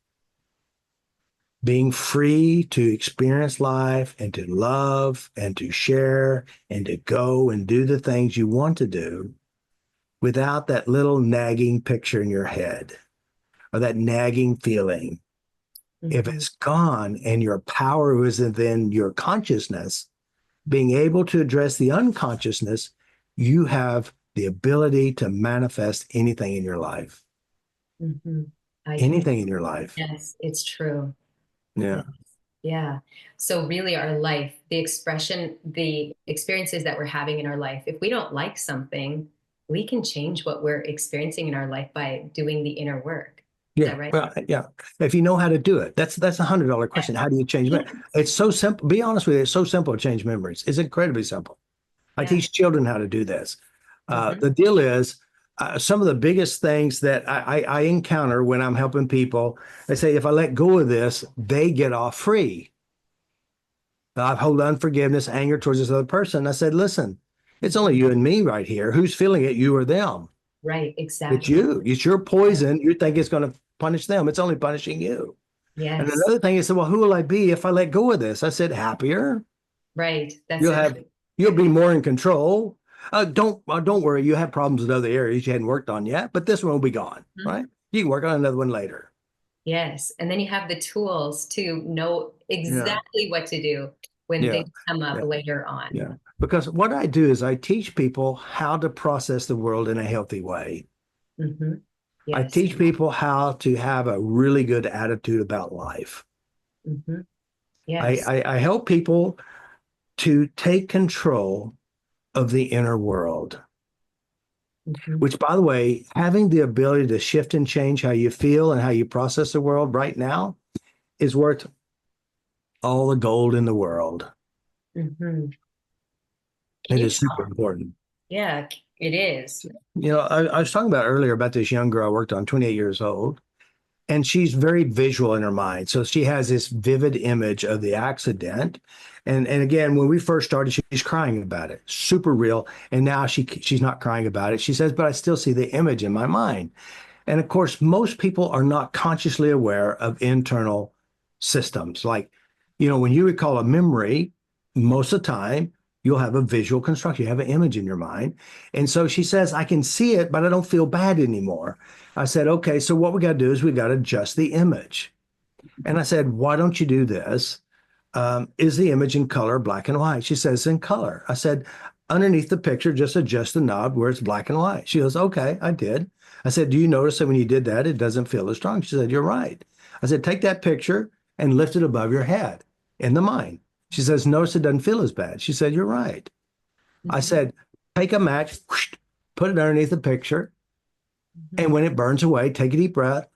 being free to experience life and to love and to share and to go and do the things you want to do without that little nagging picture in your head or that nagging feeling. If Mm-hmm. it's gone and your power is within your consciousness, being able to address the unconsciousness, you have the ability to manifest anything in your life. Mm-hmm. I can. Anything in your life. Yes, it's true. Yeah. Yes. Yeah. So really our life, the experiences that we're having in our life, if we don't like something, we can change what we're experiencing in our life by doing the inner work. Is Yeah. that right? Well, yeah. If you know how to do it, that's $100 question. How do you change memory? It's so simple. Be honest with you, it's so simple to change memories. It's incredibly simple. I Yeah. teach children how to do this. Mm-hmm. The deal is, some of the biggest things that I encounter when I'm helping people, they say, if I let go of this, they get off free. I hold unforgiveness, anger towards this other person. I said, listen, it's only you and me right here. Who's feeling it, you or them? Right. It's Exactly. you. It's your Yeah. poison. You think it's going to punish them. It's only punishing you. And Yes. another thing is, well, who will I be if I let go of this? I said, happier. Right. That's You'll it. have, you'll be more in control. Don't worry. You have problems in other areas you hadn't worked on yet, but this one will be gone, Mhm. right? You can work on another one later. Yes. And then you have the tools to know Yeah, exactly what to do when yeah, things come up yeah, later on. yeah. Because what I do is I teach people how to process the world in a healthy way. Hmm. I Yes. teach people how to have a really good attitude about life. Hmm. I, Yes. I, I help people to take control of the inner world, Hmm. which, by the way, having the ability to shift and change how you feel and how you process the world right now is worth all the gold in the world. Hmm. Can It you is super talk? important. Yeah, it is. I was talking about earlier about this young girl I worked on, 28 years old, and she's very visual in her mind. So she has this vivid image of the accident. And again, when we first started, she's crying about it, super real. And now she's not crying about it. She says, but I still see the image in my mind. And of course, most people are not consciously aware of internal systems. Like, when you recall a memory, most of the time, you'll have a visual construction, you have an image in your mind. And so she says, I can see it, but I don't feel bad anymore. I said, okay, so what we got to do is we got to adjust the image. And I said, why don't you do this? Is the image in color, black and white? She says, in color. I said, underneath the picture, just adjust the knob where it's black and white. She goes, okay, I did. I said, do you notice that when you did that, it doesn't feel as strong? She said, you're right. I said, take that picture and lift it above your head in the mind. She says, notice it doesn't feel as bad. She said, you're right. I Hmm. said, take a match, whoosh, put it underneath the picture. Hmm. And when it burns away, take a deep breath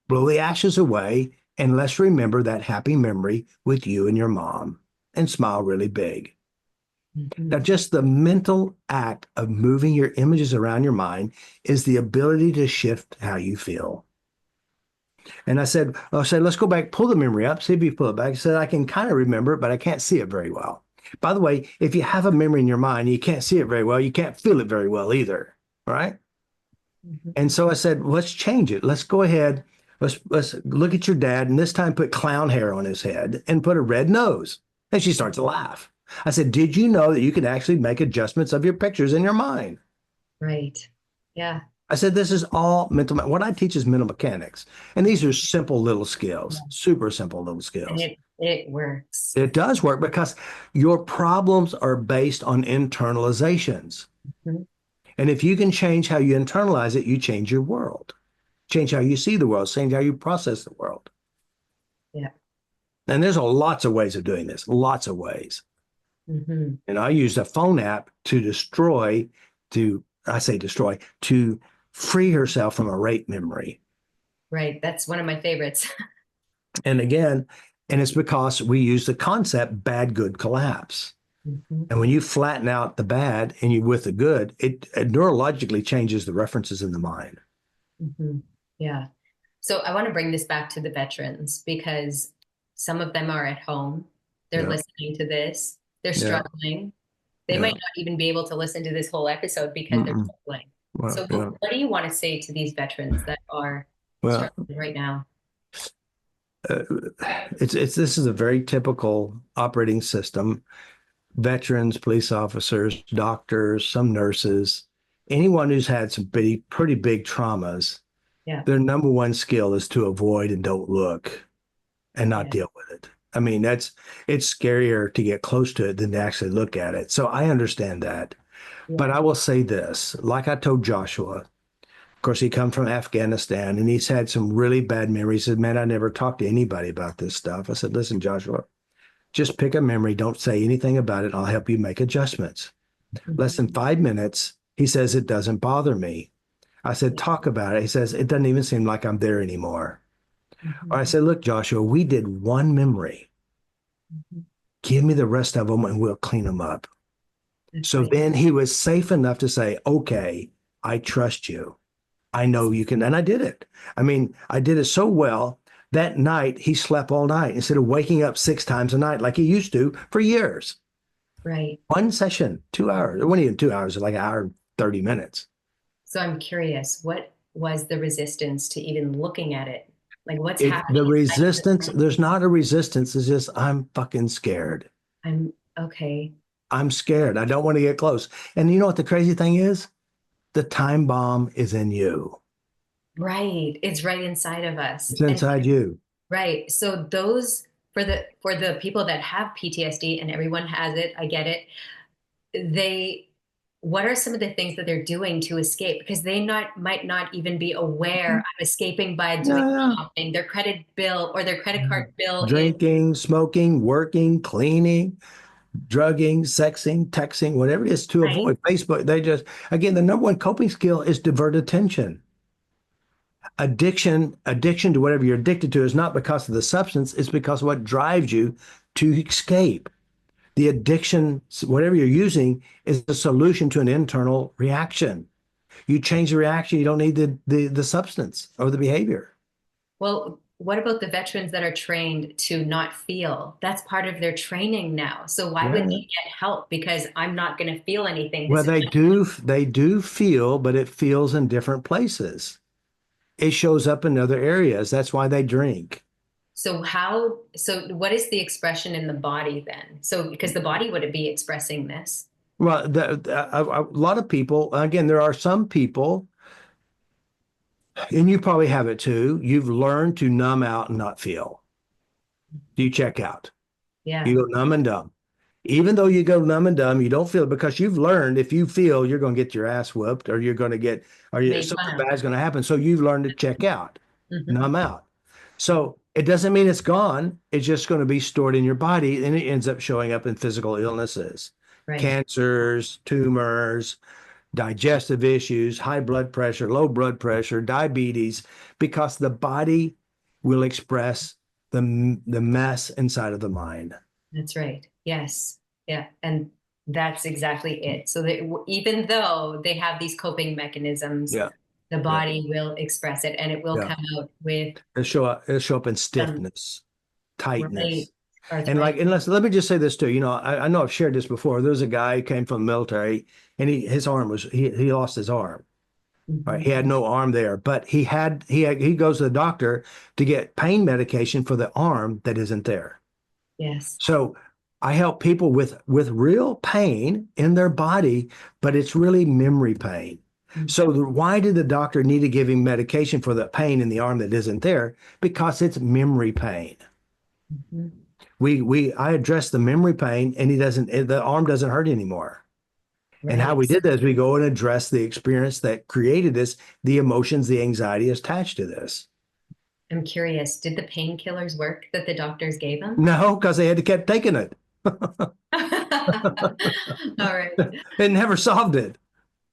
blow the ashes away, and let's remember that happy memory with you and your mom and smile really big. Now, Mhm. just the mental act of moving your images around your mind is the ability to shift how you feel. And I said, let's go back, pull the memory up, see if you pull it back. I said, I can kind of remember it, but I can't see it very well. By the way, if you have a memory in your mind and you can't see it very well, you can't feel it very well either. Right. Mhm. And so I said, let's change it. Let's go ahead. Let's look at your dad and this time put clown hair on his head and put a red nose. And she starts to laugh. I said, did you know that you could actually make adjustments of your pictures in your mind? Right. Yeah. I said, this is all mental. What I teach is mental mechanics. And these are simple little skills, Yeah. super simple little And skills. it works. It does work because your problems are based on internalizations. Mhm. And if you can change how you internalize it, you change your world, change how you see the world, change how you process the world. Yeah. And there's lots of ways of doing this, lots of ways. Hmm. And I used a phone app to destroy, I say destroy, to free herself from a rape memory. Right. That's one of my favorites. And again, and it's because we use the concept bad good collapse. Mhm. And when you flatten out the bad and you with the good, it neurologically changes the references in the mind. Hmm. Yeah. So I want to bring this back to the veterans because some of them are at home. They're Yeah, listening to this. They're yeah, struggling. They might yeah. not even be able to listen to this whole episode because they're Mm-mm. struggling. Well, So yeah. what do you want to say to these veterans that are Well, struggling right now? uh, it's this is a very typical operating system. Veterans, police officers, doctors, some nurses, anyone who's had some pretty big traumas, Yeah. their number one skill is to avoid and don't look and not Yeah. deal with it. I mean, it's scarier to get close to it than to actually look at it. So I understand that. But Yeah. I will say this, like I told Joshua, of course, he come from Afghanistan and he's had some really bad memories. He said, man, I never talked to anybody about this stuff. I said, listen, Joshua, just pick a memory. Don't say anything about it. I'll help you make adjustments. Less than Mhm. 5 minutes, he says, it doesn't bother me. I said, talk about it. He says, it doesn't even seem like I'm there anymore. Or I Mhm. said, look, Joshua, we did one memory. Mhm. Give me the rest of them and we'll clean them up. That's So right. then he was safe enough to say, okay, I trust you. I know you can. And I did it. I mean, I did it so well that night he slept all night instead of waking up 6 times a night like he used to for years. Right. One session, 2 hours. It wasn't even 2 hours, like an hour and 30 minutes. So I'm curious, what was the resistance to even looking at it? Like what's The happening inside of resistance, the there's not a resistance. It's just, I'm fucking scared. I'm okay. I'm scared. I don't want to get close. And you know what the crazy thing is? The time bomb is in you. Right. It's right inside of us. It's And inside you. right. So those for the people that have PTSD and everyone has it, I get it. They what are some of the things that they're doing to escape? Because they not might not even be aware I'm escaping by doing Yeah, something. Their credit bill or their credit yeah. card bill is Drinking, smoking, working, cleaning, drugging, sexing, texting, whatever it is to right. avoid Facebook. They just, again, the number one coping skill is divert attention. Addiction to whatever you're addicted to is not because of the substance, it's because of what drives you to escape. The addiction, whatever you're using, is a solution to an internal reaction. You change the reaction, you don't need the substance or the behavior. Well, what about the veterans that are trained to not feel? That's part of their training now. So why would Yeah. they get help? Because I'm not going to feel anything. Well, This is they do feel, but it feels in different places. It shows up in other areas. That's why they drink. so what is the expression in the body then? So because the body wouldn't be expressing this. Well, a lot of people, again, there are some people, and you probably have it too. You've learned to numb out and not feel. You check out. Yeah, You go numb and dumb. Even though you go numb and dumb, you don't feel it because you've learned if you feel, you're going to get your ass whooped or you're going to get, made something fun of. bad's going to happen. So you've learned to check out, Mhm. numb out. So it doesn't mean it's gone. It's just going to be stored in your body and it ends up showing up in physical illnesses, Right. cancers, tumors, digestive issues, high blood pressure, low blood pressure, diabetes, because the body will express the mess inside of the mind. That's right. Yes. Yeah. And that's exactly it. So that even though they have these coping mechanisms, Yeah. the Yeah. body will express it and it will Yeah. come out with It'll show up in some stiffness, tightness. right And like, arthritis. unless, let me just say this too. I know I've shared this before. There's a guy who came from the military and his arm was, he lost his arm. Right. Mhm. He had no arm there, but he goes to the doctor to get pain medication for the arm that isn't there. Yes. So I help people with real pain in their body, but it's really memory pain. Mhm. So why did the doctor need to give him medication for the pain in the arm that isn't there? Because it's memory pain. Mhm. I address the memory pain, and the arm doesn't hurt anymore. And how Right. we So did that is we go and address the experience that created this, the emotions, the anxiety attached to this. I'm curious, did the painkillers work that the doctors gave him? No, because they had to keep taking it. All right. It never solved it.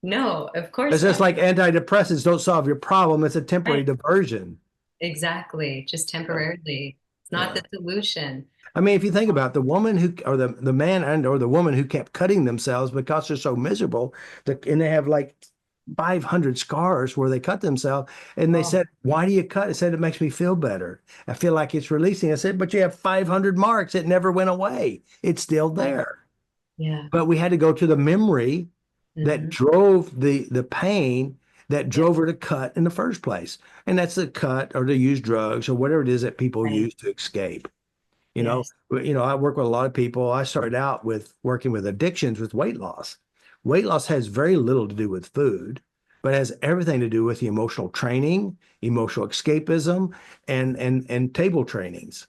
No, of It's course just not. like antidepressants don't solve your problem. It's a temporary Right. diversion. Exactly. Just Yeah. temporarily. It's not Yeah. the solution. I mean, if you think about it, the woman who, or the man and or the woman who kept cutting themselves because they're so miserable, and they have like 500 scars where they cut themselves, and they Oh, said, "Why do you cut?" I said, "It makes me feel better. I feel like it's releasing." I said, "But you have 500 marks. It never went away. It's still there." yeah. But we had to go to the memory that Hmm. drove the pain that Yeah. drove her to cut in the first place. And that's the cut or to use drugs or whatever it is that people Right. use to escape. Yes. I work with a lot of people. I started out with working with addictions with weight loss. Weight loss has very little to do with food, but has everything to do with the emotional training, emotional escapism, and table trainings.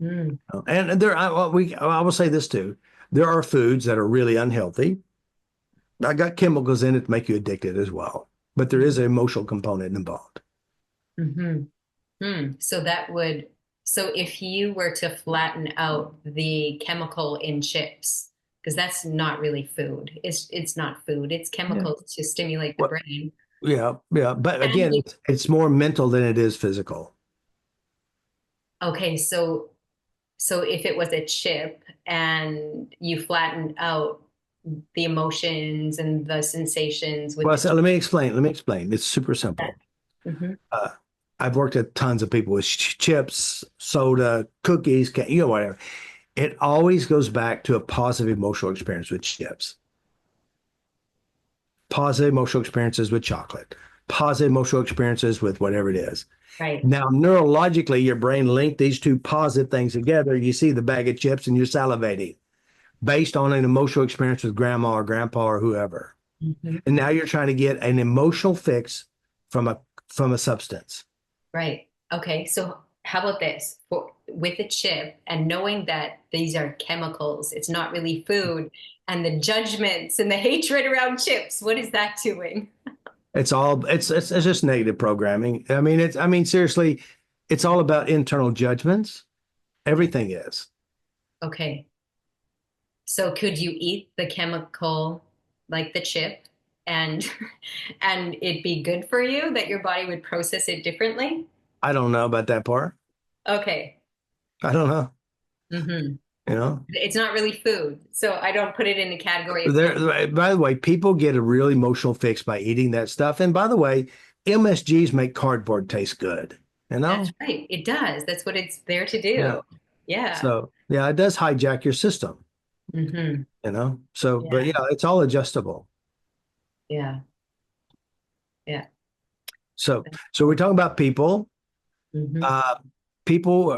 Mm. And I will say this too. There are foods that are really unhealthy. I got chemicals in it to make you addicted as well, but there is an emotional component involved. Mm-hmm. So that would, so if you were to flatten out the chemical in chips, because that's not really food. It's not food. It's Yeah. chemicals to stimulate the Well, brain. yeah, yeah. But And again, it's more mental than it is physical. okay, so if it was a chip and you flattened out the emotions and the sensations with Well, the so chip. let me explain. Let me explain. It's super simple. Mhm. Uh, I've worked with tons of people with chips, soda, cookies, whatever. It always goes back to a positive emotional experience with chips, positive emotional experiences with chocolate, positive emotional experiences with whatever it is. Right. Now, neurologically, your brain linked these two positive things together. You see the bag of chips and you're salivating based on an emotional experience with grandma or grandpa or whoever. Mhm. And now you're trying to get an emotional fix from a substance. Right. Okay. So how about this? With a chip and knowing that these are chemicals, it's not really food, and the judgments and the hatred around chips, what is that doing? It's just negative programming. I mean seriously, it's all about internal judgments. Yeah. Everything is. Okay. So could you eat the chemical like the chip and and it'd be good for you that your body would process it differently? I don't know about that part. Okay. I don't know. Hmm. You know, It's not really food, so I don't put it in the category of food. by the way, people get a real emotional fix by eating that stuff. And by the way, MSGs make cardboard taste good. You That's know? right. It does. That's what it's there to Yeah. do. Yeah. So yeah, it does hijack your system, Hmm. So, but Yeah. yeah, it's all adjustable. Yeah. Yeah. So we're talking about people, Hmm. uh, people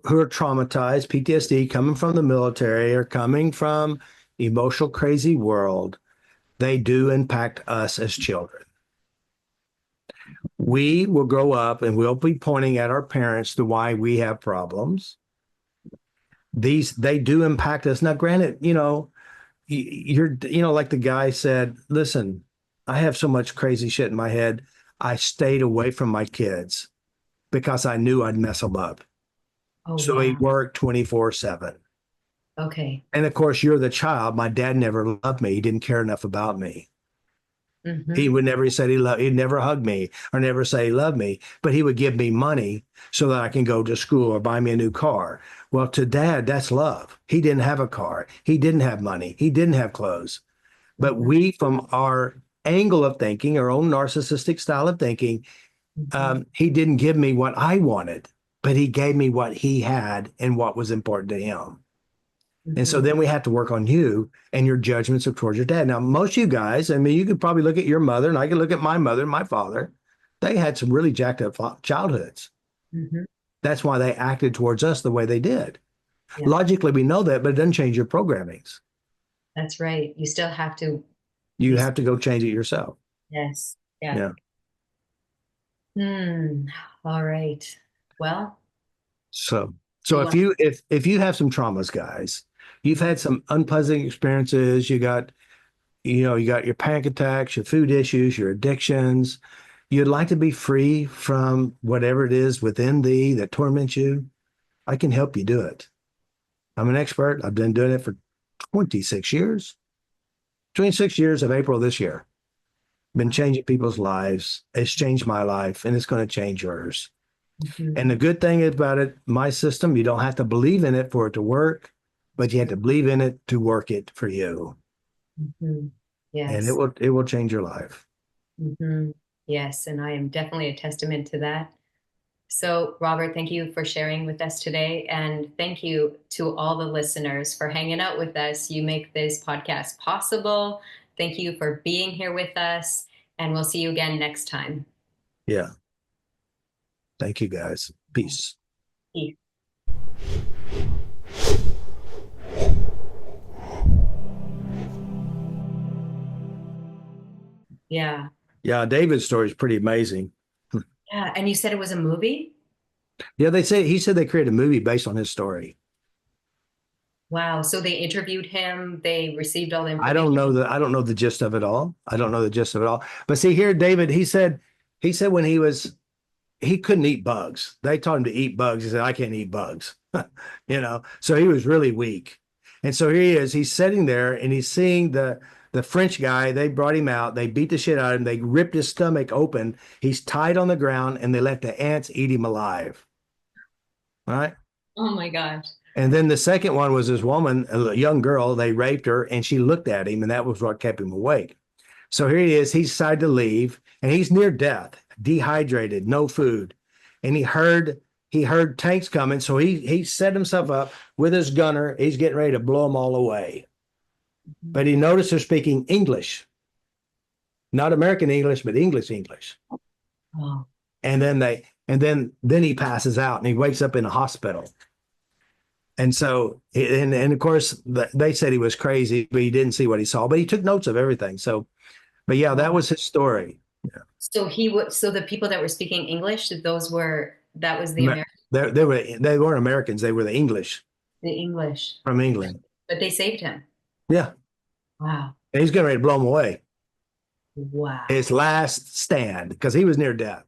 who are traumatized, PTSD, coming from the military or coming from emotional crazy world. They do impact us as children. We will grow up and we'll be pointing at our parents to why we have problems. They do impact us. Now, granted, like the guy said, listen, I have so much crazy shit in my head. I stayed away from my kids because I knew I'd mess them up. Oh, So he wow. worked 24/7. Okay. And of course, you're the child. My dad never loved me. He didn't care enough about me. He Mm-hmm. would never say he loved, he'd never hug me or never say he loved me, but he would give me money so that I can go to school or buy me a new car. Well, to dad, that's love. He didn't have a car. He didn't have money. He didn't have clothes. But Mm-hmm. we, from our angle of thinking, our own narcissistic style of thinking, Mm-hmm. he didn't give me what I wanted, but he gave me what he had and what was important to him. And so Mm-hmm. then we have to work on you and your judgments of towards your dad. Now, most of you guys, I mean, you could probably look at your mother, and I could look at my mother and my father. They had some really jacked up childhoods. Mm-hmm. That's why they acted towards us the way they did. Yeah, Logically, we know that, but it doesn't change your programmings. that's right. You still have to, You you, have to go change it yourself. yes. Yeah. Yeah. Hmm. All right. Well, So, do so you if want, you have some traumas, guys, you've had some unpleasant experiences. You got your panic attacks, your food issues, your addictions. You'd like to be free from whatever it is within thee that torments you. I can help you do it. I'm an expert. I've been doing it for 26 years. 26 years of April this year. Been changing people's lives. It's changed my life and it's going to change yours. Mhm. And the good thing about it, my system, you don't have to believe in it for it to work, but you have to believe in it to work it for you. Mhm. And Yes. it will change your life. Hmm. Yes. And I am definitely a testament to that. So, Robert, thank you for sharing with us today. And thank you to all the listeners for hanging out with us. You make this podcast possible. Thank you for being here with us. And we'll see you again next time. Yeah. Thank you guys. Peace. Peace. Yeah. Yeah, David's story is pretty amazing. Yeah. And you said it was a movie? Yeah, he said they created a movie based on his story. Wow. So they interviewed him, they received all the information. I don't know the gist of it all. I don't know the gist of it all. But see here, David, he said when he couldn't eat bugs. They taught him to eat bugs. He said, I can't eat bugs. So he was really weak. And so here he is, he's sitting there and he's seeing the French guy. They brought him out, they beat the shit out of him, they ripped his stomach open. He's tied on the ground and they let the ants eat him alive. All right. Oh my gosh. And then the second one was this woman, a young girl, they raped her and she looked at him, and that was what kept him awake. So here he is, he's decided to leave, and he's near death, dehydrated, no food. And he heard tanks coming, so he set himself up with his gunner. He's getting ready to blow them all away. But he noticed they're speaking English, not American English, but English. Oh. And then he passes out and he wakes up in a hospital. And so, and of course, they said he was crazy, but he didn't see what he saw, but he took notes of everything. So, but yeah, that was his story. So he would, so the people that were speaking English, that was the Yeah. American, They weren't Americans. They were the English the English, from England. but they saved him. Yeah. Wow. And he's getting ready to blow him away. Wow. His last stand, because he was near death.